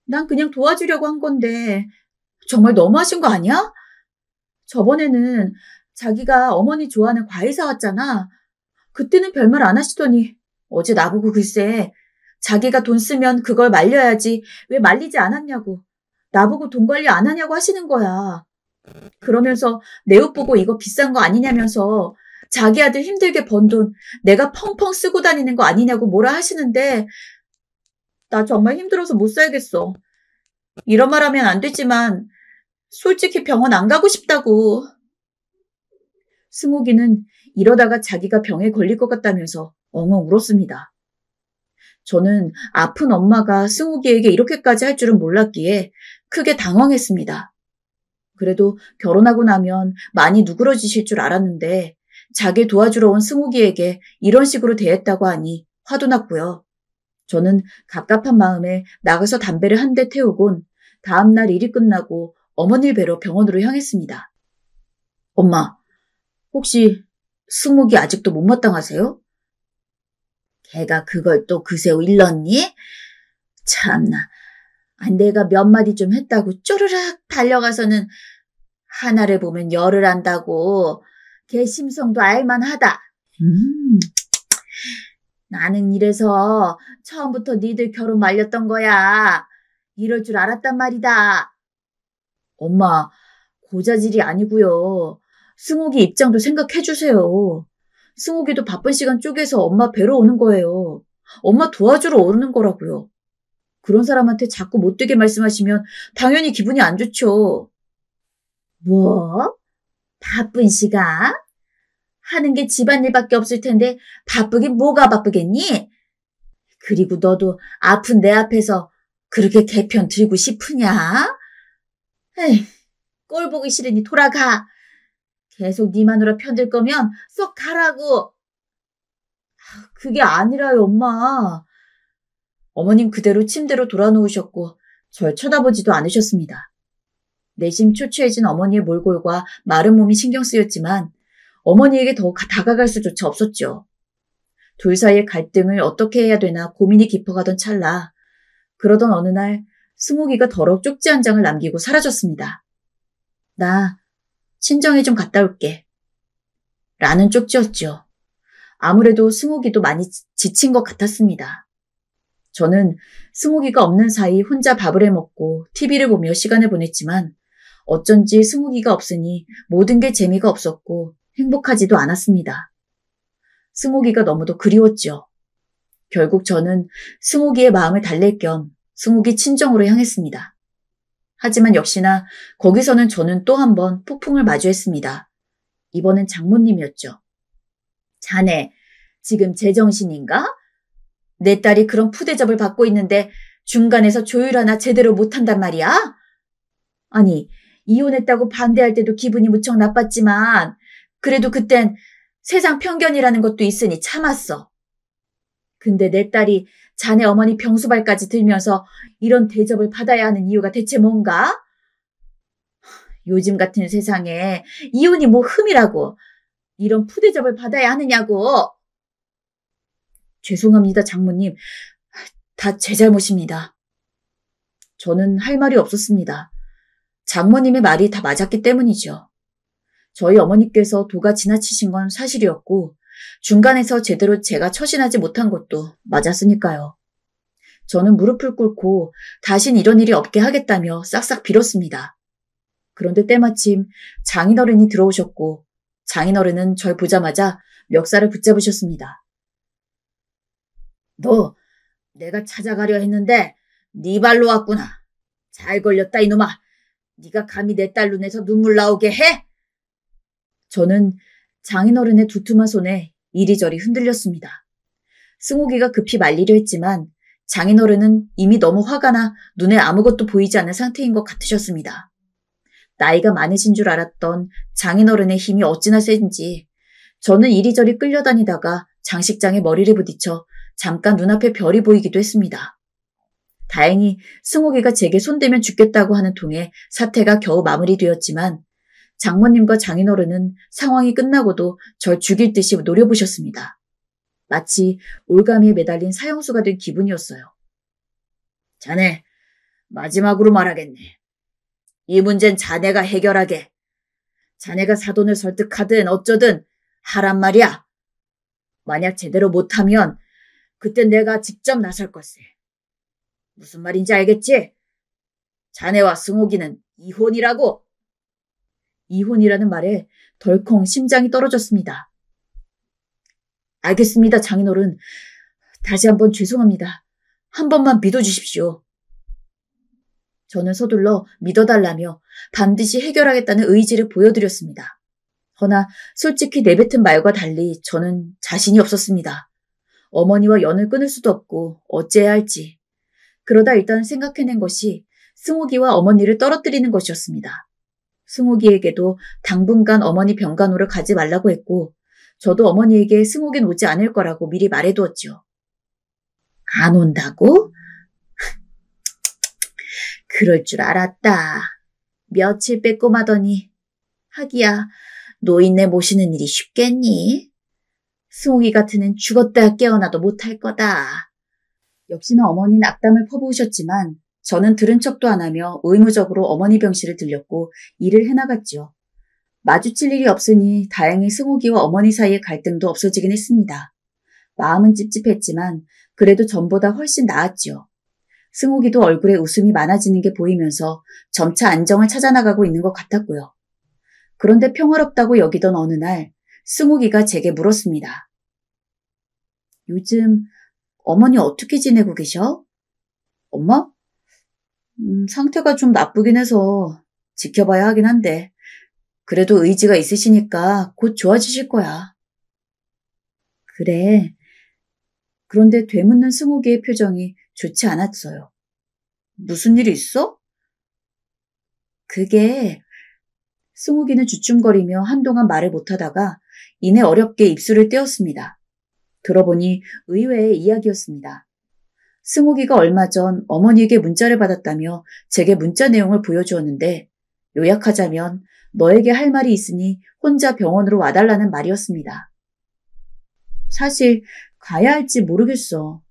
난 그냥 도와주려고 한 건데 정말 너무하신 거 아니야? 저번에는 자기가 어머니 좋아하는 과일 사왔잖아. 그때는 별말 안 하시더니 어제 나보고 글쎄 자기가 돈 쓰면 그걸 말려야지 왜 말리지 않았냐고 나보고 돈 관리 안 하냐고 하시는 거야. 그러면서 내 옷 보고 이거 비싼 거 아니냐면서 자기 아들 힘들게 번 돈 내가 펑펑 쓰고 다니는 거 아니냐고 뭐라 하시는데 나 정말 힘들어서 못 살겠어. 이런 말 하면 안 되지만 솔직히 병원 안 가고 싶다고. 승욱이는 이러다가 자기가 병에 걸릴 것 같다면서 엉엉 울었습니다. 저는 아픈 엄마가 승욱이에게 이렇게까지 할 줄은 몰랐기에 크게 당황했습니다. 그래도 결혼하고 나면 많이 누그러지실 줄 알았는데 자기 도와주러 온 승욱이에게 이런 식으로 대했다고 하니 화도 났고요. 저는 갑갑한 마음에 나가서 담배를 한 대 태우곤 다음날 일이 끝나고 어머니를 뵈러 병원으로 향했습니다. 엄마, 혹시 승욱이 아직도 못마땅하세요? 걔가 그걸 또 그새 일렀니? 참나, 내가 몇 마디 좀 했다고 쪼르륵 달려가서는 하나를 보면 열을 안다고. 걔 심성도 알만하다. 나는 이래서 처음부터 니들 결혼 말렸던 거야. 이럴 줄 알았단 말이다. 엄마, 고자질이 아니고요. 승욱이 입장도 생각해주세요. 승욱이도 바쁜 시간 쪼개서 엄마 뵈러 오는 거예요. 엄마 도와주러 오는 거라고요. 그런 사람한테 자꾸 못되게 말씀하시면 당연히 기분이 안 좋죠. 뭐? 바쁜 시간? 하는 게 집안일밖에 없을 텐데 바쁘긴 뭐가 바쁘겠니? 그리고 너도 아픈 내 앞에서 그렇게 개편 들고 싶으냐? 에이, 꼴 보기 싫으니 돌아가. 계속 네 마누라 편들 거면 썩 가라고. 그게 아니라요, 엄마. 어머님 그대로 침대로 돌아누우셨고 절 쳐다보지도 않으셨습니다. 내심 초췌해진 어머니의 몰골과 마른 몸이 신경 쓰였지만 어머니에게 더 다가갈 수조차 없었죠. 둘 사이의 갈등을 어떻게 해야 되나 고민이 깊어가던 찰나 그러던 어느 날 승욱이가 더러 쪽지 한 장을 남기고 사라졌습니다. 나 친정에 좀 갔다 올게. 라는 쪽지였죠. 아무래도 승욱이도 많이 지친 것 같았습니다. 저는 승욱이가 없는 사이 혼자 밥을 해먹고 TV를 보며 시간을 보냈지만 어쩐지 승욱이가 없으니 모든 게 재미가 없었고 행복하지도 않았습니다. 승욱이가 너무도 그리웠죠. 결국 저는 승욱이의 마음을 달랠 겸 승욱이 친정으로 향했습니다. 하지만 역시나 거기서는 저는 또 한 번 폭풍을 마주했습니다. 이번엔 장모님이었죠. 자네 지금 제정신인가? 내 딸이 그런 푸대접을 받고 있는데 중간에서 조율 하나 제대로 못한단 말이야? 아니, 이혼했다고 반대할 때도 기분이 무척 나빴지만 그래도 그땐 세상 편견이라는 것도 있으니 참았어. 근데 내 딸이 자네 어머니 병수발까지 들면서 이런 대접을 받아야 하는 이유가 대체 뭔가? 요즘 같은 세상에 이혼이 뭐 흠이라고 이런 푸대접을 받아야 하느냐고. 죄송합니다, 장모님. 다 제 잘못입니다. 저는 할 말이 없었습니다. 장모님의 말이 다 맞았기 때문이죠. 저희 어머니께서 도가 지나치신 건 사실이었고 중간에서 제대로 제가 처신하지 못한 것도 맞았으니까요. 저는 무릎을 꿇고 다신 이런 일이 없게 하겠다며 싹싹 빌었습니다. 그런데 때마침 장인어른이 들어오셨고 장인어른은 절 보자마자 멱살을 붙잡으셨습니다. 너 내가 찾아가려 했는데 네 발로 왔구나. 잘 걸렸다 이놈아. 네가 감히 내 딸 눈에서 눈물 나오게 해? 저는 장인어른의 두툼한 손에 이리저리 흔들렸습니다. 승옥이가 급히 말리려 했지만 장인어른은 이미 너무 화가 나 눈에 아무것도 보이지 않는 상태인 것 같으셨습니다. 나이가 많으신 줄 알았던 장인어른의 힘이 어찌나 센지 저는 이리저리 끌려다니다가 장식장에 머리를 부딪혀 잠깐 눈앞에 별이 보이기도 했습니다. 다행히 승옥이가 제게 손대면 죽겠다고 하는 통에 사태가 겨우 마무리되었지만 장모님과 장인어른은 상황이 끝나고도 절 죽일 듯이 노려보셨습니다. 마치 올가미에 매달린 사형수가 된 기분이었어요. 자네, 마지막으로 말하겠네. 이 문제는 자네가 해결하게. 자네가 사돈을 설득하든 어쩌든 하란 말이야. 만약 제대로 못하면 그땐 내가 직접 나설 걸세. 무슨 말인지 알겠지? 자네와 승옥이는 이혼이라고. 이혼이라는 말에 덜컹 심장이 떨어졌습니다. 알겠습니다, 장인어른. 다시 한번 죄송합니다. 한 번만 믿어주십시오. 저는 서둘러 믿어달라며 반드시 해결하겠다는 의지를 보여드렸습니다. 허나 솔직히 내뱉은 말과 달리 저는 자신이 없었습니다. 어머니와 연을 끊을 수도 없고 어찌해야 할지. 그러다 일단 생각해낸 것이 승옥이와 어머니를 떨어뜨리는 것이었습니다. 승옥이에게도 당분간 어머니 병간호를 가지 말라고 했고 저도 어머니에게 승옥이는 오지 않을 거라고 미리 말해두었지요. 안 온다고? 그럴 줄 알았다. 며칠 빼꼼하더니 하기야 노인네 모시는 일이 쉽겠니? 승옥이 같은 애 죽었다 깨어나도 못할 거다. 역시나 어머니는 악담을 퍼부으셨지만 저는 들은 척도 안 하며 의무적으로 어머니 병실을 들렸고 일을 해나갔지요. 마주칠 일이 없으니 다행히 승옥이와 어머니 사이의 갈등도 없어지긴 했습니다. 마음은 찝찝했지만 그래도 전보다 훨씬 나았지요. 승옥이도 얼굴에 웃음이 많아지는 게 보이면서 점차 안정을 찾아나가고 있는 것 같았고요. 그런데 평화롭다고 여기던 어느 날 승옥이가 제게 물었습니다. 요즘 어머니 어떻게 지내고 계셔? 엄마? 상태가 좀 나쁘긴 해서 지켜봐야 하긴 한데 그래도 의지가 있으시니까 곧 좋아지실 거야. 그래. 그런데 되묻는 승옥이의 표정이 좋지 않았어요. 무슨 일이 있어? 그게 승옥이는 주춤거리며 한동안 말을 못하다가 이내 어렵게 입술을 떼었습니다. 들어보니 의외의 이야기였습니다. 승옥이가 얼마 전 어머니에게 문자를 받았다며 제게 문자 내용을 보여주었는데 요약하자면 너에게 할 말이 있으니 혼자 병원으로 와달라는 말이었습니다. 사실 가야 할지 모르겠어.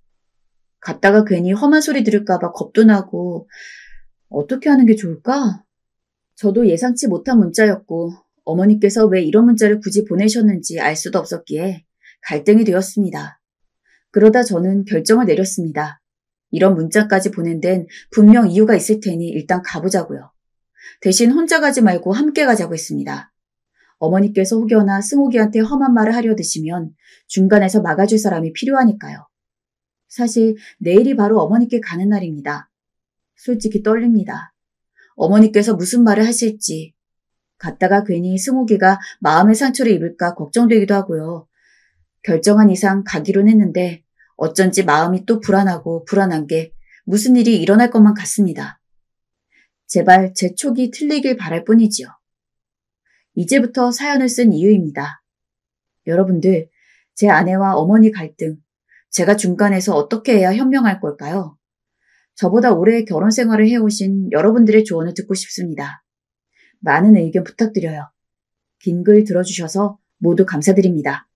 갔다가 괜히 험한 소리 들을까봐 겁도 나고 어떻게 하는 게 좋을까? 저도 예상치 못한 문자였고 어머니께서 왜 이런 문자를 굳이 보내셨는지 알 수도 없었기에 갈등이 되었습니다. 그러다 저는 결정을 내렸습니다. 이런 문자까지 보낸 데는 분명 이유가 있을 테니 일단 가보자고요. 대신 혼자 가지 말고 함께 가자고 했습니다. 어머니께서 혹여나 승옥이한테 험한 말을 하려 드시면 중간에서 막아줄 사람이 필요하니까요. 사실 내일이 바로 어머니께 가는 날입니다. 솔직히 떨립니다. 어머니께서 무슨 말을 하실지, 갔다가 괜히 승옥이가 마음의 상처를 입을까 걱정되기도 하고요. 결정한 이상 가기로는 했는데 어쩐지 마음이 또 불안하고 불안한 게 무슨 일이 일어날 것만 같습니다. 제발 제 촉이 틀리길 바랄 뿐이지요. 이제부터 사연을 쓴 이유입니다. 여러분들, 제 아내와 어머니 갈등, 제가 중간에서 어떻게 해야 현명할 걸까요? 저보다 오래 결혼 생활을 해오신 여러분들의 조언을 듣고 싶습니다. 많은 의견 부탁드려요. 긴 글 들어주셔서 모두 감사드립니다.